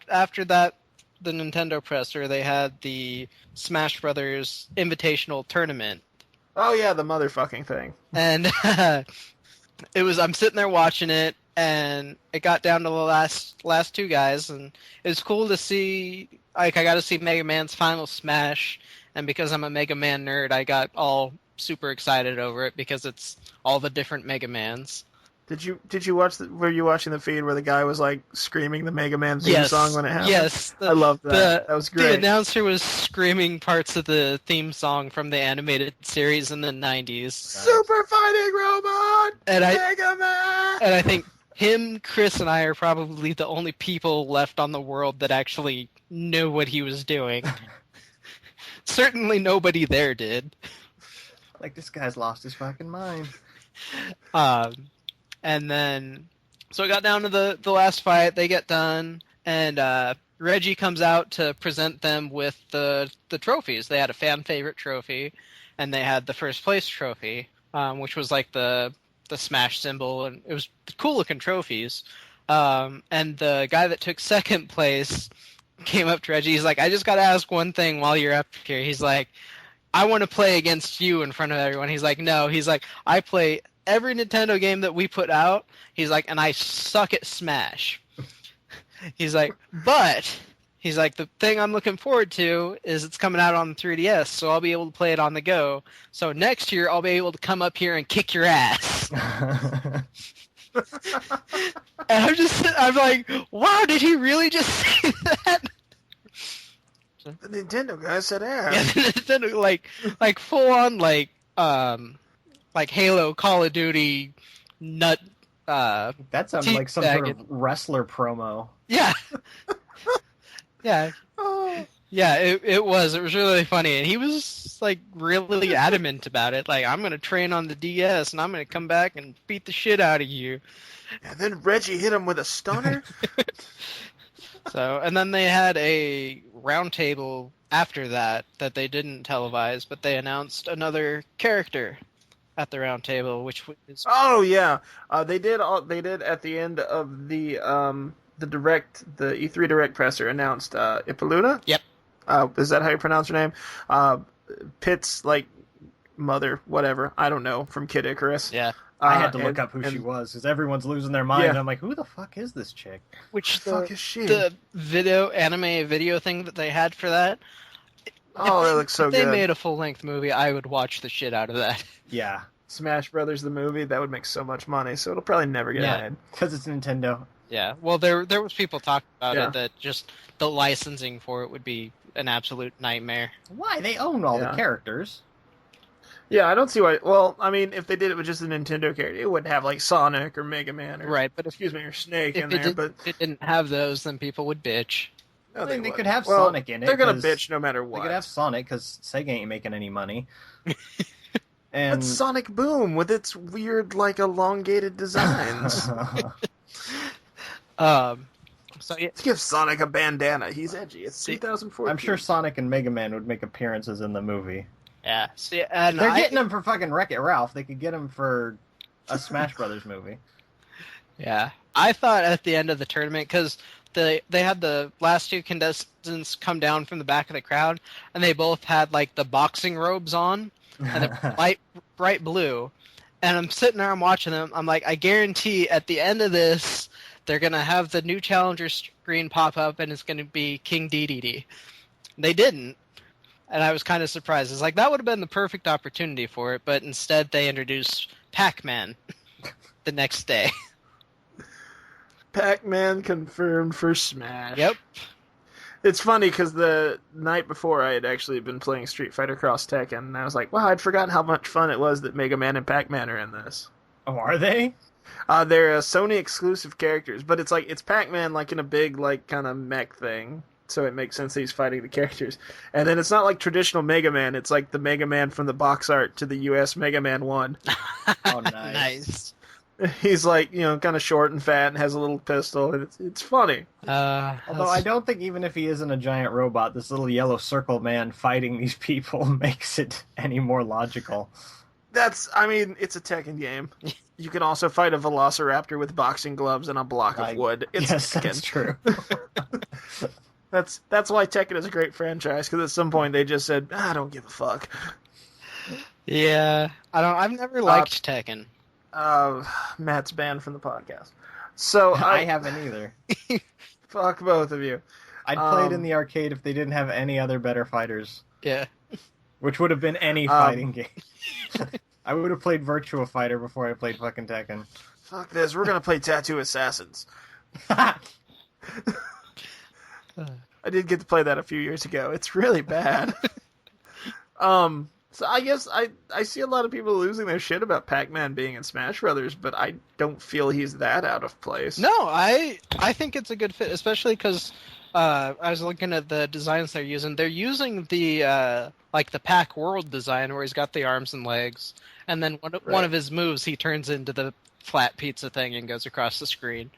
after that, the Nintendo presser, they had the Smash Brothers Invitational Tournament. Oh yeah, the motherfucking thing. And I'm sitting there watching it, and it got down to the last two guys, and it was cool to see. Like, I got to see Mega Man's final Smash, and because I'm a Mega Man nerd, I got all super excited over it because it's all the different Mega Mans. Did you watch? Were you watching the feed where the guy was like screaming the Mega Man theme song when it happened? Yes, I loved that. That was great. The announcer was screaming parts of the theme song from the animated series in the 90s. Super Fighting Robot, and Mega Man. And I think him, Chris, and I are probably the only people left on the world that actually knew what he was doing. Certainly nobody there did. Like, this guy's lost his fucking mind. And then, so it got down to the last fight. They get done, and Reggie comes out to present them with the trophies. They had a fan favorite trophy, and they had the first place trophy, which was like the Smash symbol, and it was cool looking trophies. And the guy that took second place came up to Reggie. He's like, "I just got to ask one thing while you're up here." He's like, "I want to play against you in front of everyone." He's like, "No." He's like, "I play every Nintendo game that we put out." He's like, "And I suck at Smash." He's like, "But," he's like, "the thing I'm looking forward to is it's coming out on the 3DS, so I'll be able to play it on the go. So next year I'll be able to come up here and kick your ass." And I'm like, wow, did he really just say that? The Nintendo guy said ass. Yeah, the Nintendo, like full on, like Halo, Call of Duty, nut. That sounds like some sort of wrestler promo. Yeah. Yeah. Oh. Yeah, it was really funny, and he was like really adamant about it. Like, "I'm gonna train on the DS, and I'm gonna come back and beat the shit out of you." And then Reggie hit him with a stunner. So, and then they had a roundtable after that they didn't televise, but they announced another character at the roundtable, which was Oh yeah, they did at the end of the E3 Direct presser announced Ipaluna. Yep. Is that how you pronounce her name? Pitt's like mother, whatever. I don't know, from Kid Icarus. Yeah. I had to look up who she was because everyone's losing their mind. Yeah. And I'm like, who the fuck is this chick? Which the fuck is she? The anime video thing that they had for that. Oh, that looks so if good. they made a full length movie, I would watch the shit out of that. Yeah. Smash Brothers the movie, that would make so much money, so it'll probably never get made. Because it's Nintendo. Yeah. Well, there was people talking about it that just the licensing for it would be an absolute nightmare. Why? They own all the characters. Yeah, I don't see why. Well, I mean, if they did it with just a Nintendo character, it wouldn't have like Sonic or Mega Man or right, but or Snake in there. But if it didn't have those, then people would bitch. No, they could have Sonic in it. They're gonna bitch no matter what. They could have Sonic because Sega ain't making any money. And but Sonic Boom with its weird, like, elongated designs. So yeah. Let's give Sonic a bandana. He's edgy. It's 2014. I'm sure Sonic and Mega Man would make appearances in the movie. Yeah. See, and they're getting them for fucking Wreck-It Ralph. They could get them for a Smash Brothers movie. Yeah. I thought at the end of the tournament, because they had the last two contestants come down from the back of the crowd, and they both had, like, the boxing robes on, and they're bright blue. And I'm sitting there, I'm watching them. I'm like, I guarantee at the end of this, they're going to have the new challenger screen pop up, and it's going to be King Dedede. They didn't. and I was kind of surprised. It's like, that would have been the perfect opportunity for it, but instead they introduced Pac-Man the next day. Pac-Man confirmed for Smash. Yep. It's funny because the night before I had actually been playing Street Fighter Cross Tekken, and I was like, wow, I'd forgotten how much fun it was that Mega Man and Pac-Man are in this. Oh, are they? They're Sony exclusive characters, but it's Pac-Man like in a big like kind of mech thing, so it makes sense that he's fighting the characters. And then it's not like traditional Mega Man; it's like the Mega Man from the box art to the US Mega Man 1. Oh, nice. Nice. He's like kind of short and fat and has a little pistol, and it's funny. Although I don't think even if he isn't a giant robot, this little yellow circle man fighting these people makes it any more logical. It's a Tekken game. You can also fight a Velociraptor with boxing gloves and a block of wood. It's yes, Tekken. that's true. That's why Tekken is a great franchise, because at some point they just said, I don't give a fuck. Yeah, I've never liked Tekken. Matt's banned from the podcast. So I haven't either. Fuck both of you. I'd play it in the arcade if they didn't have any other better fighters. Yeah. Which would have been any fighting game. I would have played Virtua Fighter before I played fucking Tekken. Fuck this, we're gonna play Tattoo Assassins. I did get to play that a few years ago. It's really bad. So I guess I see a lot of people losing their shit about Pac-Man being in Smash Brothers, but I don't feel he's that out of place. No, I think it's a good fit, especially because I was looking at the designs they're using. They're using the like the Pac World design where he's got the arms and legs, and then one of his moves he turns into the flat pizza thing and goes across the screen.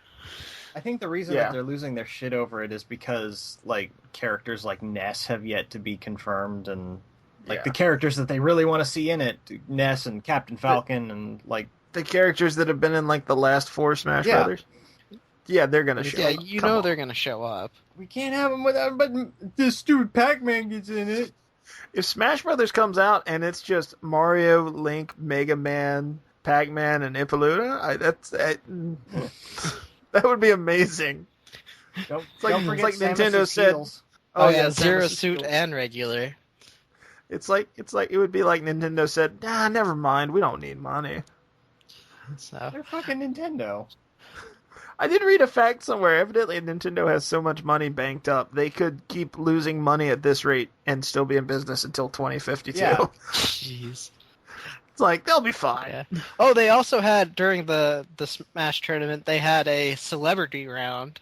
I think the reason that they're losing their shit over it is because like characters like Ness have yet to be confirmed, and like the characters that they really want to see in it, Ness and Captain Falcon, and like the characters that have been in like the last 4 Smash Brothers. Yeah, they're gonna show. Yeah, up. you know they're gonna show up. We can't have them without, but this stupid Pac-Man gets in it. If Smash Brothers comes out and it's just Mario, Link, Mega Man, Pac-Man, and Ippaluda, that would be amazing. Don't It's like forget Nintendo said. Heels. Oh yeah, Samus Zero is Suit cool. and regular. It's like it would be like Nintendo said, nah, never mind, we don't need money. So They're fucking Nintendo. I did read a fact somewhere. Evidently, Nintendo has so much money banked up, they could keep losing money at this rate and still be in business until 2052. Yeah. jeez. It's like, they'll be fine. Yeah. Oh, they also had during the Smash tournament, they had a celebrity round,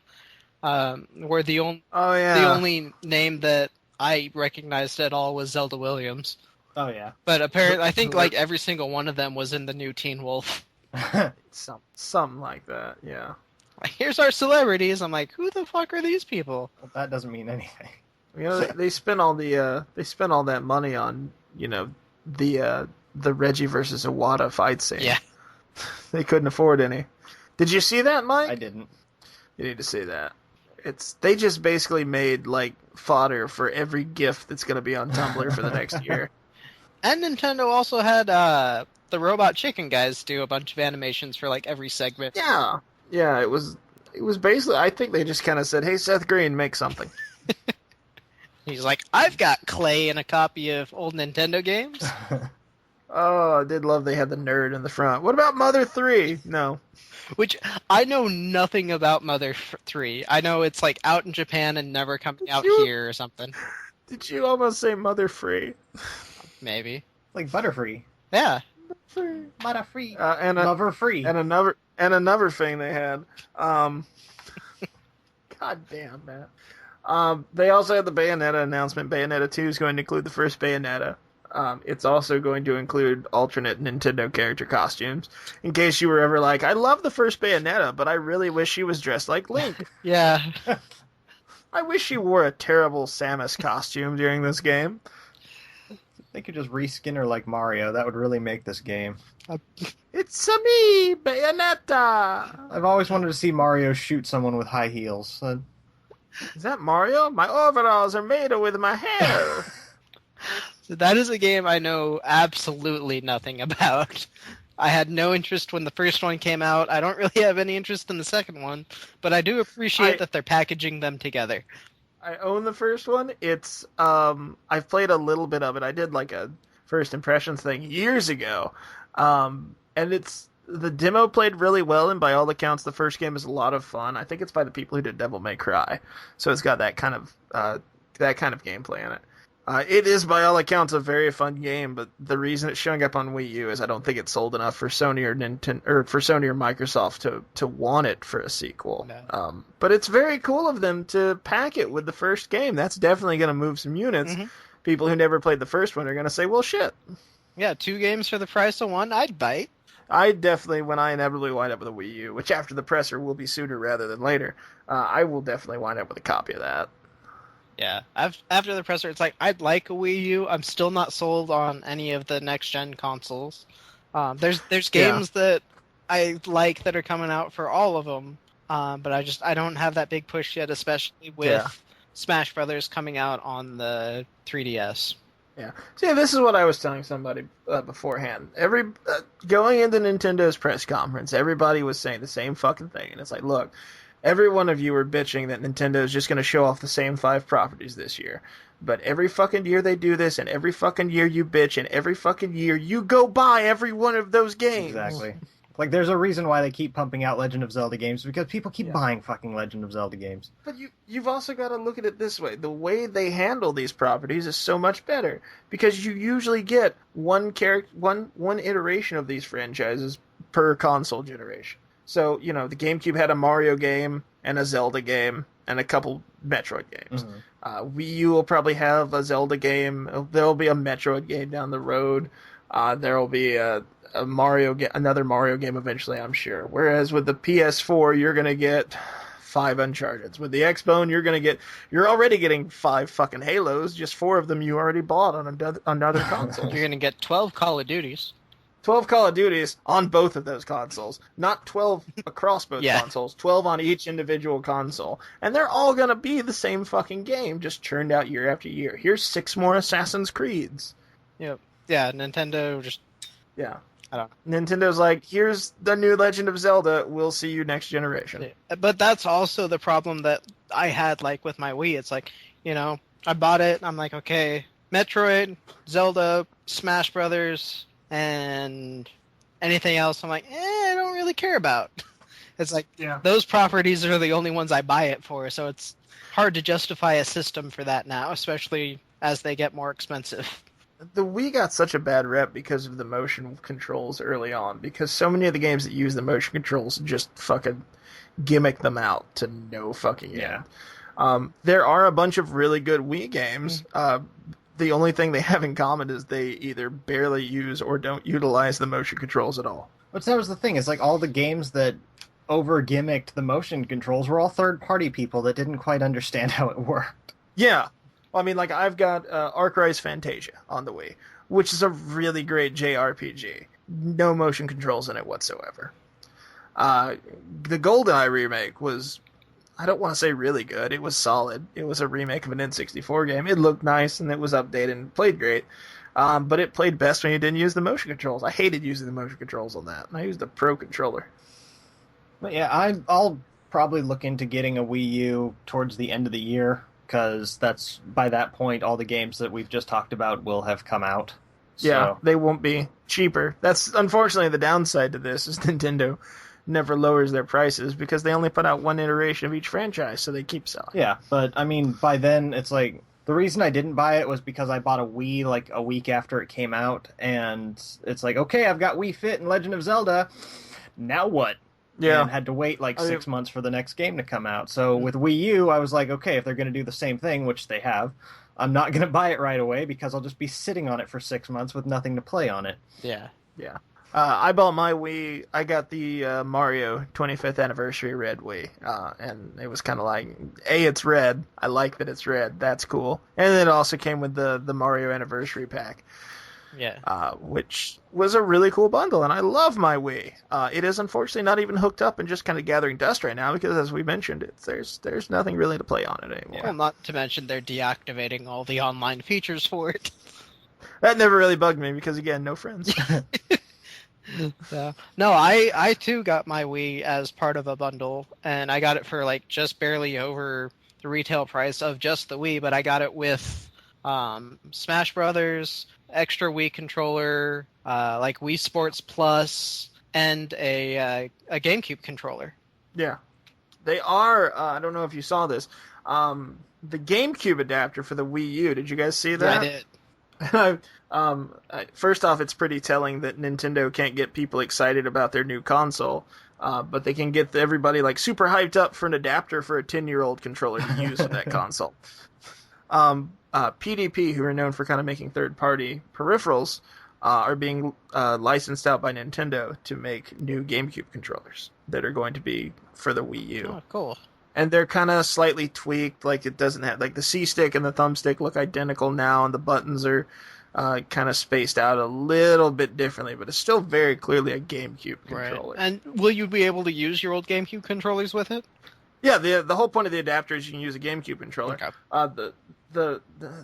where the only name that I recognized at all was Zelda Williams. Oh yeah. But apparently, I think like every single one of them was in the new Teen Wolf. Something like that, yeah. Like, here's our celebrities. I'm like, who the fuck are these people? Well, that doesn't mean anything. You know, they spent all that money on, the Reggie versus Iwata fight scene. Yeah. They couldn't afford any. Did you see that, Mike? I didn't. You need to see that. They just basically made like fodder for every GIF that's going to be on Tumblr for the next year. And Nintendo also had the Robot Chicken guys do a bunch of animations for like every segment. Yeah. Yeah, it was basically, I think they just kind of said, hey, Seth Green, make something. He's like, I've got clay and a copy of old Nintendo games. Oh, I did love they had the nerd in the front. What about Mother 3? No. Which, I know nothing about Mother 3. I know it's like out in Japan and never coming out here or something. Did you almost say Mother Free? Maybe. Like Butterfree. Yeah. Butterfree. Lover Free. And another thing they had. God damn, man. They also had the Bayonetta announcement. Bayonetta 2 is going to include the first Bayonetta. It's also going to include alternate Nintendo character costumes. In case you were ever like, I love the first Bayonetta, but I really wish she was dressed like Link. Yeah. I wish she wore a terrible Samus costume during this game. They could just reskin her like Mario. That would really make this game. It's me, Bayonetta! I've always wanted to see Mario shoot someone with high heels. Is that Mario? My overalls are made with my hair. So that is a game I know absolutely nothing about. I had no interest when the first one came out. I don't really have any interest in the second one, but I do appreciate that they're packaging them together. I own the first one. It's I've played a little bit of it. I did like a first impressions thing years ago. And it's the demo played really well, and by all accounts the first game is a lot of fun. I think it's by the people who did Devil May Cry. So it's got that kind of gameplay in it. It is, by all accounts, a very fun game, but the reason it's showing up on Wii U is I don't think it's sold enough for Sony or Nintendo, or for Sony or Microsoft to want it for a sequel. No. But it's very cool of them to pack it with the first game. That's definitely going to move some units. Mm-hmm. People who never played the first one are going to say, well, shit. Yeah, 2 games for the price of 1, I'd bite. I definitely, when I inevitably wind up with a Wii U, which after the presser will be sooner rather than later, I will definitely wind up with a copy of that. Yeah, after the presser, it's like, I'd like a Wii U. I'm still not sold on any of the next-gen consoles. There's games that I like that are coming out for all of them, but I don't have that big push yet, especially with Smash Brothers coming out on the 3DS. Yeah. See, this is what I was telling somebody beforehand. Going into Nintendo's press conference, everybody was saying the same fucking thing, and it's like, look, every one of you were bitching that Nintendo is just going to show off the same 5 properties this year. But every fucking year they do this, and every fucking year you bitch, and every fucking year you go buy every one of those games. Exactly. Like, there's a reason why they keep pumping out Legend of Zelda games, because people keep buying fucking Legend of Zelda games. But you've also got to look at it this way. The way they handle these properties is so much better, because you usually get one iteration of these franchises per console generation. So, the GameCube had a Mario game and a Zelda game and a couple Metroid games. Mm-hmm. Wii U will probably have a Zelda game. There'll be a Metroid game down the road. There will be another Mario game eventually, I'm sure. Whereas with the PS4, you're going to get 5 Uncharted's. With the Xbone, you're already getting 5 fucking Halos. Just 4 of them you already bought on another console. You're going to get 12 Call of Duties. 12 Call of Duties on both of those consoles. Not 12 across both consoles. 12 on each individual console. And they're all going to be the same fucking game, just churned out year after year. Here's 6 more Assassin's Creeds. Yep. Yeah, Nintendo just... Yeah. I don't know. Nintendo's like, here's the new Legend of Zelda. We'll see you next generation. But that's also the problem that I had, like, with my Wii. It's like, I bought it. I'm like, okay, Metroid, Zelda, Smash Brothers, and anything else I'm like, I don't really care about. It's like, those properties are the only ones I buy it for, so it's hard to justify a system for that now, especially as they get more expensive. The Wii got such a bad rep because of the motion controls early on, because so many of the games that use the motion controls just fucking gimmick them out to no fucking end. There are a bunch of really good Wii games. The only thing they have in common is they either barely use or don't utilize the motion controls at all. But that was the thing. It's like all the games that over-gimmicked the motion controls were all third-party people that didn't quite understand how it worked. Yeah. Well, I mean, like, I've got Arc Rise Fantasia on the Wii, which is a really great JRPG. No motion controls in it whatsoever. The GoldenEye remake was... I don't want to say really good. It was solid. It was a remake of an N64 game. It looked nice, and it was updated and played great. But it played best when you didn't use the motion controls. I hated using the motion controls on that, and I used a Pro Controller. But yeah, I'll probably look into getting a Wii U towards the end of the year, because by that point, all the games that we've just talked about will have come out. Yeah, they won't be cheaper. That's unfortunately the downside to this, is Nintendo never lowers their prices because they only put out one iteration of each franchise, so they keep selling. Yeah, but I mean, by then, it's like, the reason I didn't buy it was because I bought a Wii like a week after it came out, and it's like, okay, I've got Wii Fit and Legend of Zelda, now what? Yeah. And had to wait like 6 months for the next game to come out. So with Wii U, I was like, okay, if they're going to do the same thing, which they have, I'm not going to buy it right away because I'll just be sitting on it for 6 months with nothing to play on it. Yeah. I bought my Wii. I got the Mario 25th Anniversary Red Wii, and it was kind of like, it's red. I like that it's red. That's cool. And it also came with the Mario Anniversary Pack, which was a really cool bundle, and I love my Wii. It is unfortunately not even hooked up and just kind of gathering dust right now because, as we mentioned, there's nothing really to play on it anymore. Well, not to mention they're deactivating all the online features for it. That never really bugged me because, again, no friends. No, I too got my Wii as part of a bundle, and I got it for like just barely over the retail price of just the Wii, but I got it with Smash Brothers, extra Wii controller, like Wii Sports Plus, and a GameCube controller. Yeah. They are, I don't know if you saw this, the GameCube adapter for the Wii U. Did you guys see that? Yeah, I did. First off, it's pretty telling that Nintendo can't get people excited about their new console, but they can get everybody like super hyped up for an adapter for a 10-year-old controller to use with that console. PDP, who are known for kind of making third-party peripherals, are being licensed out by Nintendo to make new GameCube controllers that are going to be for the Wii U. Oh, cool. And they're kind of slightly tweaked, like it doesn't have, like the C-stick and the thumbstick look identical now, and the buttons are kind of spaced out a little bit differently, but it's still very clearly a GameCube controller. Right. And will you be able to use your old GameCube controllers with it? Yeah, the whole point of the adapter is you can use a GameCube controller. Okay.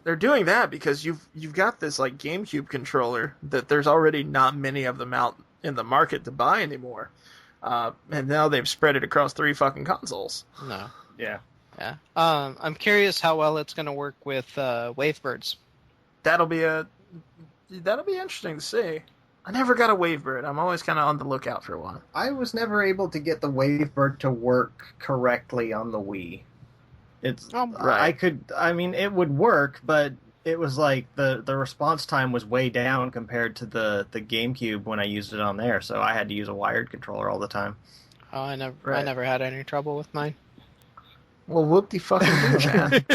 They're doing that because you've got this like GameCube controller that there's already not many of them out in the market to buy anymore. And now they've spread it across 3 fucking consoles. No. Yeah. Yeah. I'm curious how well it's going to work with Wavebirds. That'll be interesting to see. I never got a Wavebird. I'm always kind of on the lookout for one. I was never able to get the Wavebird to work correctly on the Wii. It's right. It would work, but it was like the response time was way down compared to the GameCube when I used it on there, so I had to use a wired controller all the time. Oh, I never had any trouble with mine. Well, whoop the fucking do, man.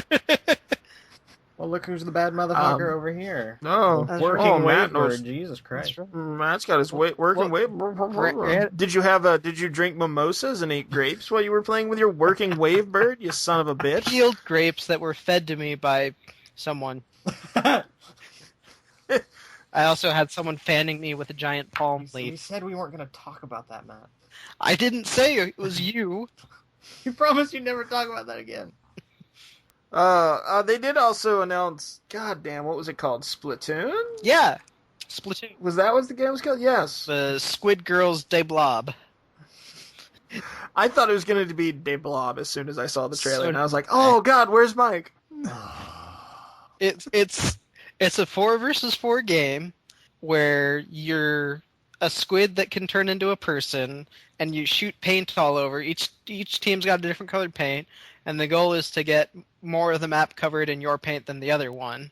Well, look who's the bad motherfucker over here. No, working Matt Wavebird. knows. Jesus Christ. Matt's got his working Wavebird. Did you drink mimosas and eat grapes while you were playing with your working Wavebird? You son of a bitch. Peeled grapes that were fed to me by someone. I also had someone fanning me with a giant palm We leaf. said we weren't going to talk about that, Matt. I didn't say it was you. You promised you'd never talk about that again. They did also announce, goddamn, what was it called? Splatoon? Yeah. Splatoon. Was that what the game was called? Yes. The Squid Girls De Blob. I thought it was going to be De Blob as soon as I saw the trailer, So- and I was like, oh god, where's Mike? It's a 4 versus 4 game where you're a squid that can turn into a person, and you shoot paint all over. Each team's got a different colored paint, and the goal is to get more of the map covered in your paint than the other one.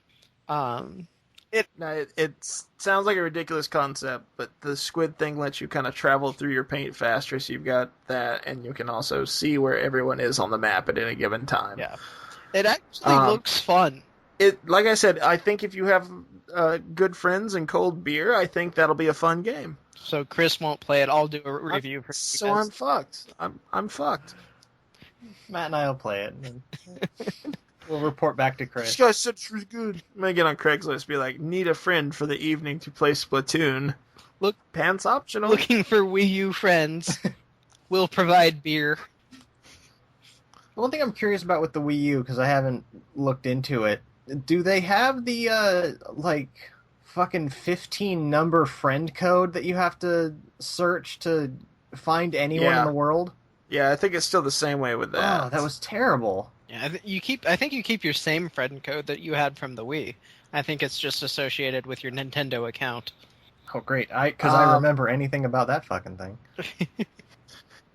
It sounds like a ridiculous concept, but the squid thing lets you kind of travel through your paint faster, so you've got that, and you can also see where everyone is on the map at any given time. Yeah, it actually looks fun. Like I said, I think if you have good friends and cold beer, I think that'll be a fun game. So Chris won't play it. I'll do a review for you So guys. I'm fucked. I'm fucked. Matt and I'll play it. And we'll report back to Chris. This guy said it's really good. I'm gonna get on Craigslist, be like, need a friend for the evening to play Splatoon. Look, pants optional. Looking for Wii U friends. We'll provide beer. The one thing I'm curious about with the Wii U, because I haven't looked into it, do they have the, fucking 15 number friend code that you have to search to find anyone in the world? Yeah, I think it's still the same way with that. Oh, that was terrible. Yeah, I think you keep your same friend code that you had from the Wii. I think it's just associated with your Nintendo account. Oh, great. Because I remember anything about that fucking thing.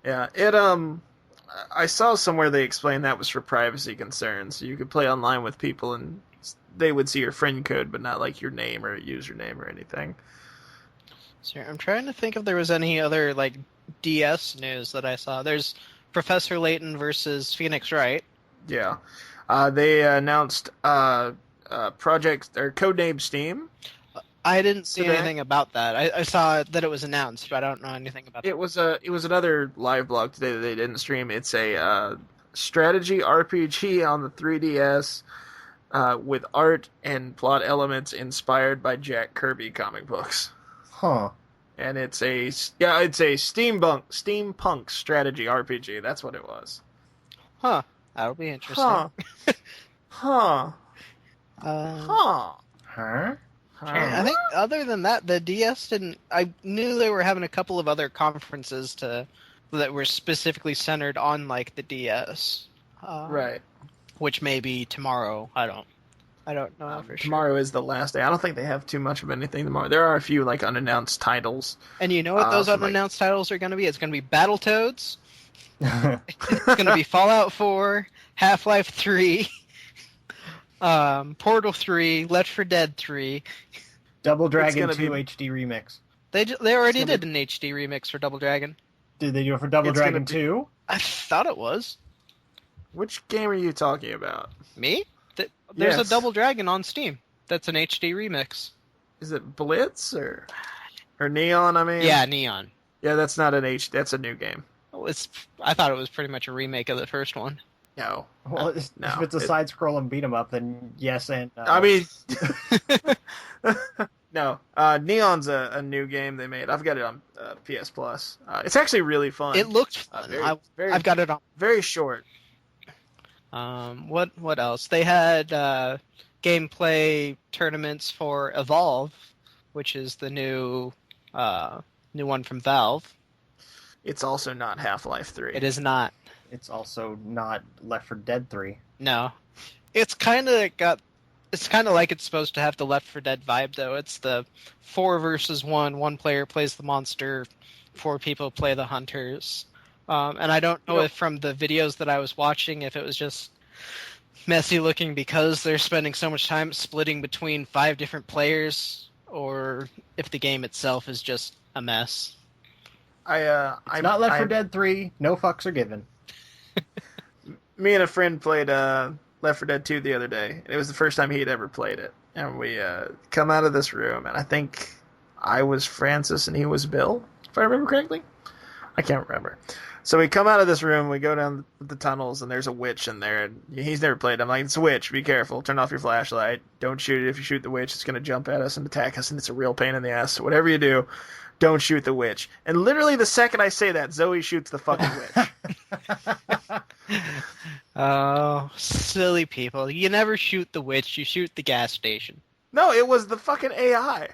Yeah, I saw somewhere they explained that was for privacy concerns. So you could play online with people and they would see your friend code, but not like your name or username or anything. So I'm trying to think if there was any other DS news that I saw. There's Professor Layton versus Phoenix Wright. Yeah, they announced project or codename Steam. I didn't see today. anything about that. I saw that it was announced, but I don't know anything about It was another live blog today that they didn't stream. It's a strategy RPG on the 3DS with art and plot elements inspired by Jack Kirby comic books. Huh. And it's a steampunk strategy RPG. That's what it was. Huh. That'll be interesting. Huh. Huh? I think other than that, the DS didn't... I knew they were having a couple of other conferences that were specifically centered on, the DS. Right. which may be tomorrow. I don't know for sure. Tomorrow is the last day. I don't think they have too much of anything tomorrow. There are a few like unannounced titles. And you know what those unannounced titles are going to be? It's going to be Battletoads. It's going to be Fallout 4, Half-Life 3, Portal 3, Left 4 Dead 3. Double Dragon 2 HD remix. They already did an HD remix for Double Dragon. Did they do it for Double Dragon 2? I thought it was. Which game are you talking about? Me? There's Yes. a Double Dragon on Steam. That's an HD remix. Is it Blitz or Neon? I mean, Yeah, Neon. yeah. That's not an H. That's a new game. I thought it was pretty much a remake of the first one. No. Well, if it's a side-scrolling beat 'em up, then yes and no. I mean, no. Neon's a new game they made. I've got it on PS Plus. It's actually really fun. It looked fun. I've got it on. Very short. What else? They had gameplay tournaments for Evolve, which is the new one from Valve. It's also not Half-Life 3. It is not. It's also not Left 4 Dead 3. No. It's kind of like it's supposed to have the Left 4 Dead vibe, though. It's the 4 versus 1. One player plays the monster, 4 people play the hunters. And I don't know if from the videos that I was watching, if it was just messy looking because they're spending so much time splitting between 5 different players, or if the game itself is just a mess. It's not Left 4 Dead 3. No fucks are given. Me and a friend played Left 4 Dead 2 the other day. It was the first time he had ever played it. And we come out of this room, and I think I was Francis and he was Bill, if I remember correctly. I can't remember. So we come out of this room, we go down the tunnels, and there's a witch in there. And he's never played. I'm like, it's a witch. Be careful. Turn off your flashlight. Don't shoot it. If you shoot the witch, it's going to jump at us and attack us, and it's a real pain in the ass. So whatever you do, don't shoot the witch. And literally the second I say that, Zoe shoots the fucking witch. Oh, silly people. You never shoot the witch, you shoot the gas station. No, it was the fucking AI.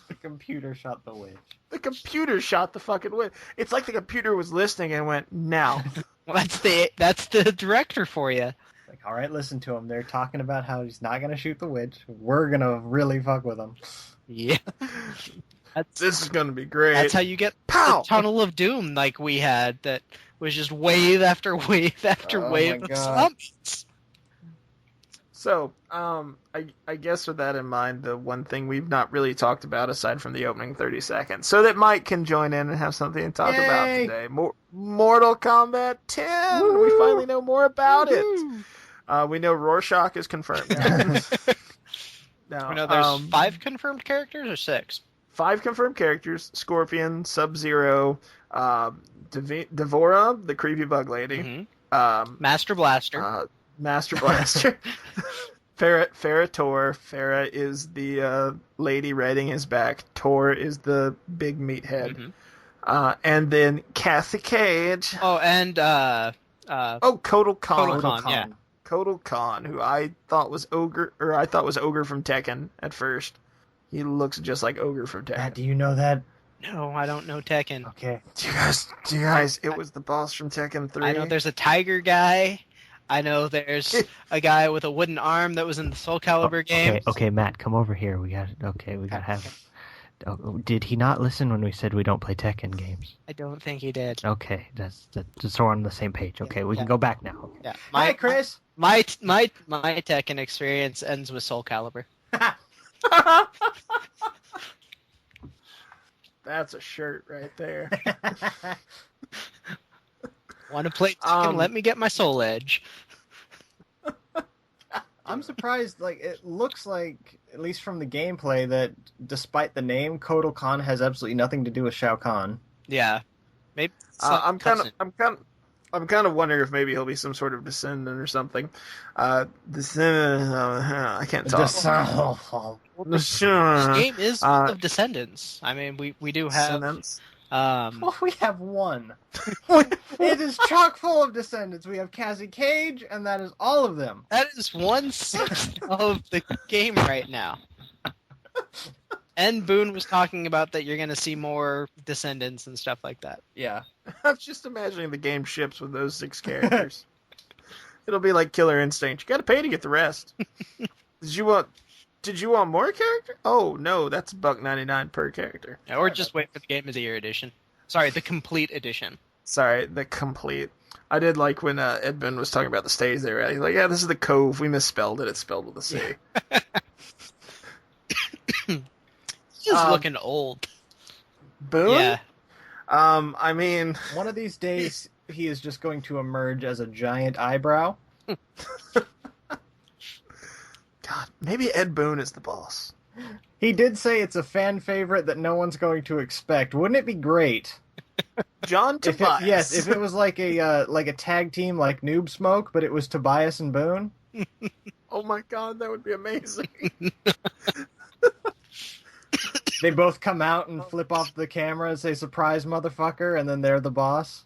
The computer shot the witch. The computer shot the fucking witch. It's like the computer was listening and went, now. Well, that's the director for you. Like, all right, listen to him. They're talking about how he's not going to shoot the witch. We're going to really fuck with him. Yeah. This is going to be great. That's how you get Pow! the Tunnel of Doom like we had that was just wave after wave after Oh wave my of God. zombies. So, I guess with that in mind, the one thing we've not really talked about aside from the opening 30 seconds, so that Mike can join in and have something to talk about Yay! today. Mortal Kombat 10! Woo-hoo! We finally know more about Woo-hoo! it. We know Rorschach is confirmed. Now, No, there's 5 confirmed characters or 6? 5 confirmed characters: Scorpion, Sub-Zero, Devora, the creepy bug lady, Master Blaster. Master Blaster, Farrah Tor. Farrah is the lady riding his back. Tor is the big meathead. And then Kathy Cage. Oh, and Kotal Khan. Kotal Khan, yeah. Kotal Khan, who I thought was Ogre from Tekken at first. He looks just like Ogre from Tekken. Matt, do you know that? No, I don't know Tekken. Okay. Do you guys? It was the boss from Tekken 3. I know there's a tiger guy. I know there's a guy with a wooden arm that was in the Soul Calibur game. Okay, Matt, come over here. We got to have. Oh, did he not listen when we said we don't play Tekken games? I don't think he did. Okay, that's just so we're on the same page. Okay, we can go back now. Yeah. Hi, Chris. My Tekken experience ends with Soul Calibur. That's a shirt right there. Want to play Tekken? Let me get my Soul Edge. I'm surprised. Like, it looks like, at least from the gameplay, that despite the name, Kotal Khan has absolutely nothing to do with Shao Kahn. Yeah, maybe. I'm kind of wondering if maybe he'll be some sort of descendant or something. Descendant. I can't talk. This game is full of descendants. I mean, we do have. Descendants. Well, we have one. It is chock full of descendants. We have Cassie Cage, and that is all of them. That is 1/6 of the game right now. And Boone was talking about that you're going to see more descendants and stuff like that. Yeah. I'm just imagining the game ships with those 6 characters. It'll be like Killer Instinct. You gotta pay to get the rest. Did you want more character? Oh no, that's $1.99 per character. Yeah, or just wait for the Game of the Year edition. Sorry, the complete edition. Sorry, the complete. I did like when Edmund was talking about the stage there. He's like, yeah, this is the Cove. We misspelled it. It's spelled with a C. He's looking old. Boone? Yeah. I mean... One of these days, he is just going to emerge as a giant eyebrow. God, maybe Ed Boon is the boss. He did say it's a fan favorite that no one's going to expect. Wouldn't it be great? John Tobias. Yes, if it was like a tag team like Noob Smoke, but it was Tobias and Boone. Oh my god, that would be amazing. They both come out and flip off the camera and say, "Surprise, motherfucker," and then they're the boss.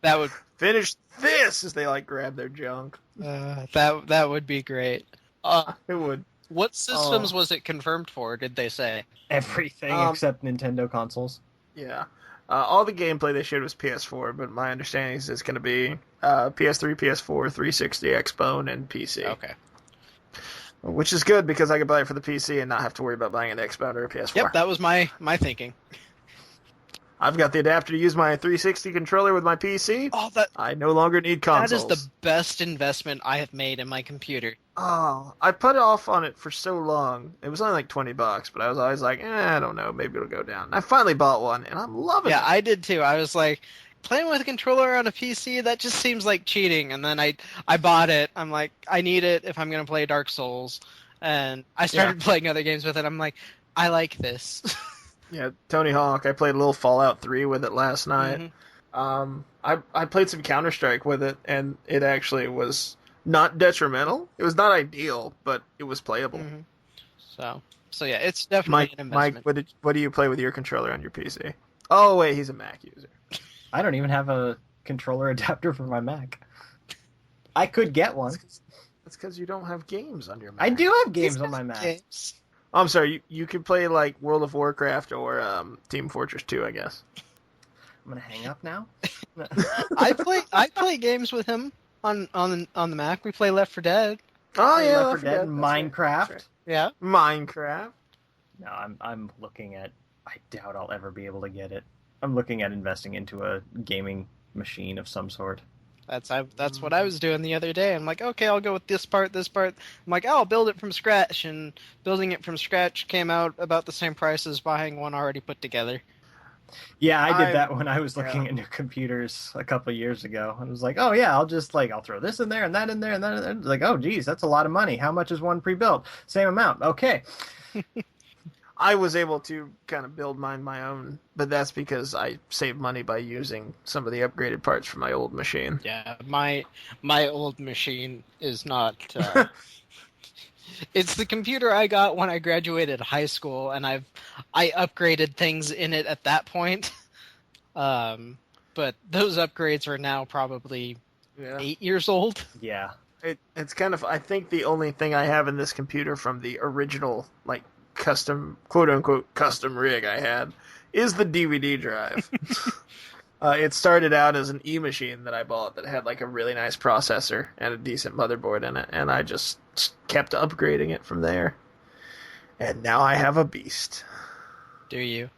That would Finish this as they like grab their junk. that would be great. It would. What systems was it confirmed for? Did they say? Everything except Nintendo consoles. Yeah. All the gameplay they showed was PS4, but my understanding is it's going to be PS3, PS4, 360, Xbone, and PC. Okay. Which is good because I could buy it for the PC and not have to worry about buying an Xbox or a PS4. Yep, that was my thinking. I've got the adapter to use my 360 controller with my PC. Oh, that I no longer need consoles. that is the best investment I have made in my computer. Oh, I put off on it for so long. It was only like $20, but I was always like, I don't know, maybe it'll go down. I finally bought one, and I'm loving it. Yeah, I did too. I was like, playing with a controller on a PC, that just seems like cheating. And then I bought it. I'm like, I need it if I'm going to play Dark Souls. And I started playing other games with it. I'm like, I like this. Yeah, Tony Hawk. I played a little Fallout 3 with it last night. Mm-hmm. I played some Counter-Strike with it, and it actually was not detrimental. It was not ideal, but it was playable. Mm-hmm. So yeah, it's definitely an investment. Mike, what do you play with your controller on your PC? Oh, wait, he's a Mac user. I don't even have a controller adapter for my Mac. I could get one. That's because you don't have games on your Mac. I do have games on my Mac. Games. I'm sorry, you could play like World of Warcraft or Team Fortress 2, I guess. I'm gonna hang up now. I play games with him on the Mac. We play Left 4 Dead. Oh yeah, Left 4 Dead, Minecraft. Right. Yeah. Minecraft. No, I'm looking at. I doubt I'll ever be able to get it. I'm looking at investing into a gaming machine of some sort. That's what I was doing the other day. I'm like, okay, I'll go with this part. I'm like, oh, I'll build it from scratch. And building it from scratch came out about the same price as buying one already put together. Yeah, I did that when I was looking at new computers a couple years ago. I was like, oh yeah, I'll throw this in there and that in there and that in there. It's like, oh geez, that's a lot of money. How much is one pre-built? Same amount. Okay. I was able to kind of build mine my own, but that's because I saved money by using some of the upgraded parts from my old machine. Yeah, my old machine is not. It's the computer I got when I graduated high school, and I upgraded things in it at that point. But those upgrades are now probably 8 years old. Yeah. It's kind of, I think the only thing I have in this computer from the original, like, custom, quote-unquote, custom rig I had is the DVD drive. It started out as an E-Machine that I bought that had, like, a really nice processor and a decent motherboard in it, and I just kept upgrading it from there. And now I have a beast. Do you?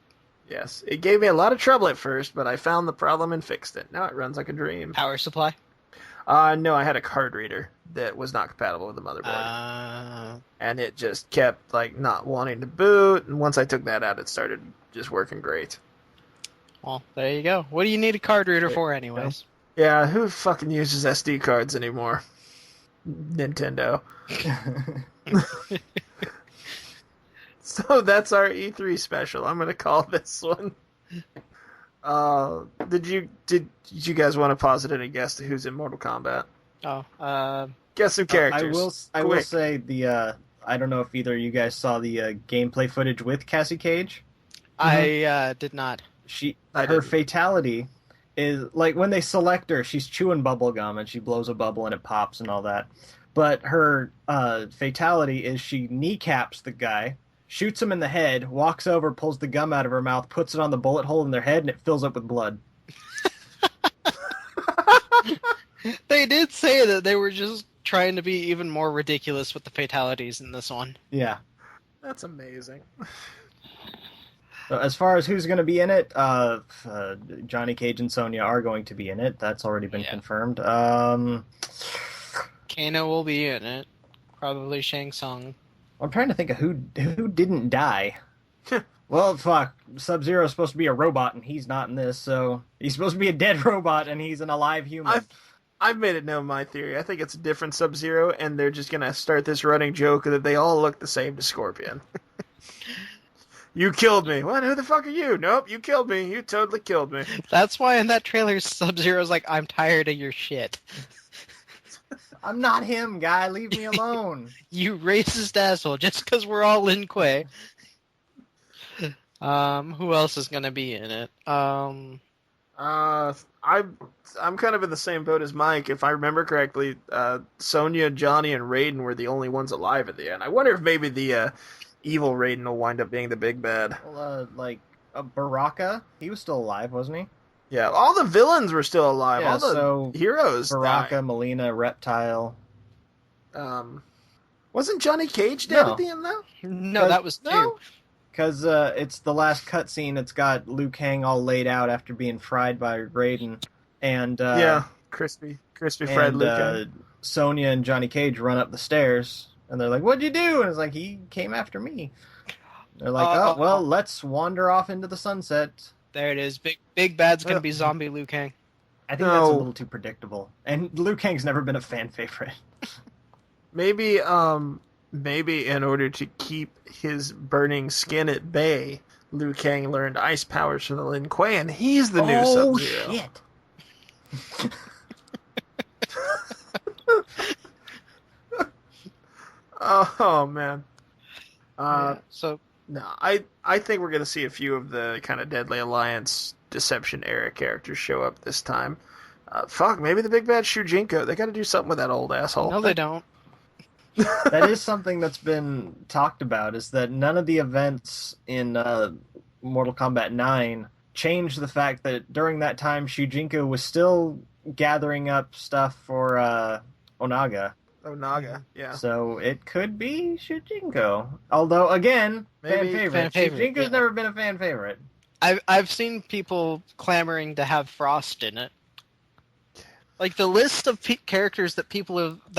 Yes. It gave me a lot of trouble at first, but I found the problem and fixed it. Now it runs like a dream. Power supply? No, I had a card reader that was not compatible with the motherboard. And it just kept, like, not wanting to boot, and once I took that out, it started just working great. Well, there you go. What do you need a card reader for anyways? Yeah, who fucking uses SD cards anymore? Nintendo. So that's our E3 special. I'm gonna call this one. Did you guys want to posit any guess to who's in Mortal Kombat? Guess some characters. I will say I don't know if either of you guys saw the gameplay footage with Cassie Cage. I did not. Her fatality is like when they select her, she's chewing bubble gum and she blows a bubble and it pops and all that. But her fatality is she kneecaps the guy, shoots him in the head, walks over, pulls the gum out of her mouth, puts it on the bullet hole in their head, and it fills up with blood. They did say that they were just trying to be even more ridiculous with the fatalities in this one. Yeah. That's amazing. So as far as who's going to be in it, Johnny Cage and Sonya are going to be in it. That's already been confirmed. Kano will be in it. Probably Shang Tsung. I'm trying to think of who didn't die. Well, fuck. Sub-Zero's supposed to be a robot, and he's not in this, so he's supposed to be a dead robot, and he's an alive human. I've made it known my theory. I think it's a different Sub-Zero, and they're just going to start this running joke that they all look the same to Scorpion. You killed me. What? Who the fuck are you? Nope, you killed me. You totally killed me. That's why in that trailer, Sub-Zero's like, I'm tired of your shit. I'm not him, guy. Leave me alone. You racist asshole, just because we're all Lin Kuei. Who else is going to be in it? I'm kind of in the same boat as Mike. If I remember correctly, Sonya, Johnny, and Raiden were the only ones alive at the end. I wonder if maybe the evil Raiden will wind up being the big bad. Well, Baraka, he was still alive, wasn't he? Yeah, all the villains were still alive. Yeah, all the heroes Baraka, died. Melina, Reptile. Wasn't Johnny Cage dead at the end, though? No, that was 2. Because it's the last cutscene. It's got Liu Kang all laid out after being fried by Raiden, and crispy fried Liu Kang. Sonya and Johnny Cage run up the stairs, and they're like, "What'd you do?" And it's like, "He came after me." They're like, let's wander off into the sunset. There it is. Big bad's gonna be zombie Liu Kang. I think that's a little too predictable, and Liu Kang's never been a fan favorite. Maybe in order to keep his burning skin at bay, Liu Kang learned ice powers from the Lin Kuei, and he's the new Sub-Zero. Oh, shit. Oh, man. I think we're going to see a few of the kind of Deadly Alliance Deception era characters show up this time. Maybe the big bad Shujinko. They got to do something with that old asshole. No, they don't. That is something that's been talked about, is that none of the events in Mortal Kombat 9 changed the fact that during that time Shujinko was still gathering up stuff for Onaga. Onaga, yeah. So it could be Shujinko. Although, again, Maybe fan favorite. Shujinko's never been a fan favorite. I've seen people clamoring to have Frost in it. Like, the list of characters that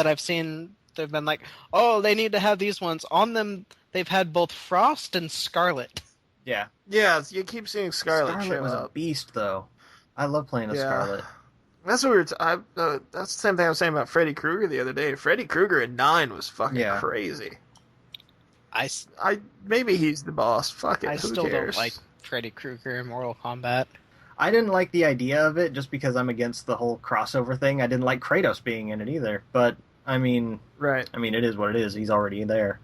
I've seen, they've been like, oh, they need to have these ones. On them, they've had both Frost and Scarlet. Yeah. Yeah, you keep seeing Scarlet Scarlet was a beast, though. I love playing as Scarlet. That's what we were. That's the same thing I was saying about Freddy Krueger the other day. Freddy Krueger in 9 was fucking crazy. Maybe he's the boss. Fuck it. I Who still cares? don't like Freddy Krueger in Mortal Kombat. I didn't like the idea of it just because I'm against the whole crossover thing. I didn't like Kratos being in it either. But I mean, it is what it is. He's already there.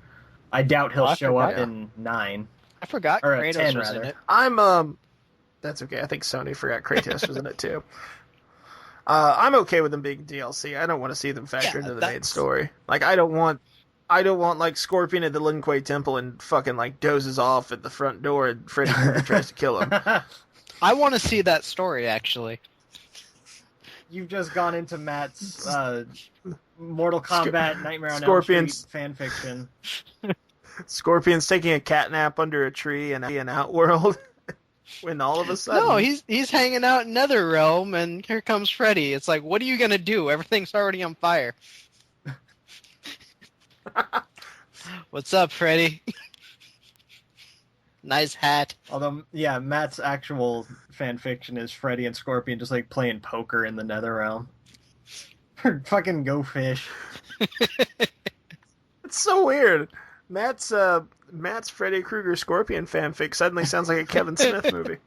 I doubt he'll show up in 9. I forgot or Kratos 10, was rather. in it. That's okay. I think Sony forgot Kratos was in it too. I'm okay with them being DLC. I don't want to see them factor into the main story. Like, I don't want like Scorpion at the Lin Kuei Temple and fucking like dozes off at the front door and Freddy Krueger tries to kill him. I want to see that story, actually. You've just gone into Matt's Mortal Kombat Nightmare on Elm Street fanfiction. Scorpion's taking a catnap under a tree in Outworld. When all of a sudden... No, he's hanging out in Netherrealm, and here comes Freddy. It's like, what are you going to do? Everything's already on fire. What's up, Freddy? Nice hat. Although, Matt's actual fanfiction is Freddy and Scorpion just like playing poker in the Netherrealm. Fucking go fish. It's so weird. Matt's Freddy Krueger Scorpion fanfic suddenly sounds like a Kevin Smith movie.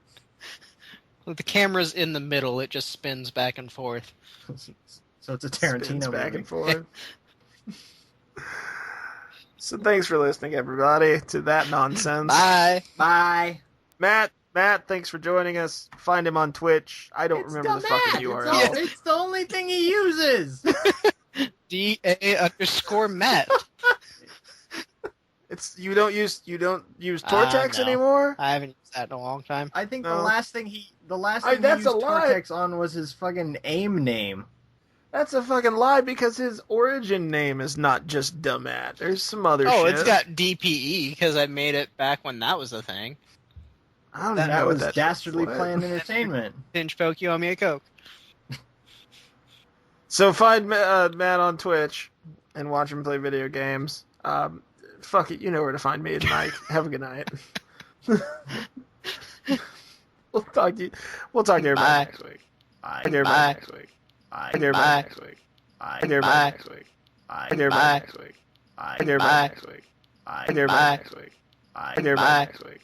With the camera's in the middle, it just spins back and forth. So it's a Tarantino movie. Back and forth. So thanks for listening, everybody, to that nonsense. Bye. Bye. Matt, thanks for joining us. Find him on Twitch. I don't remember the fucking URL. It's the only thing he uses. DA_Matt. You don't use Tortex anymore? I haven't used that in a long time. I think the last thing he used that's a lie. Tortex on was his fucking AIM name. That's a fucking lie because his origin name is not just Dumbat. There's some other shit. Oh, it's got DPE because I made it back when that was a thing. I don't even know That what was that Dastardly was. Planned Entertainment. Pinch poke you, owe me a Coke. So find Matt on Twitch and watch him play video games. Fuck it, you know where to find me and Mike. Have a good night. We'll talk to everybody next week. Bye. Everybody next week. Bye. Everybody next week. Bye. Everybody next week. Bye. Everybody next week. Bye. Everybody next week. Bye. Everybody next week. Bye. Everybody next week.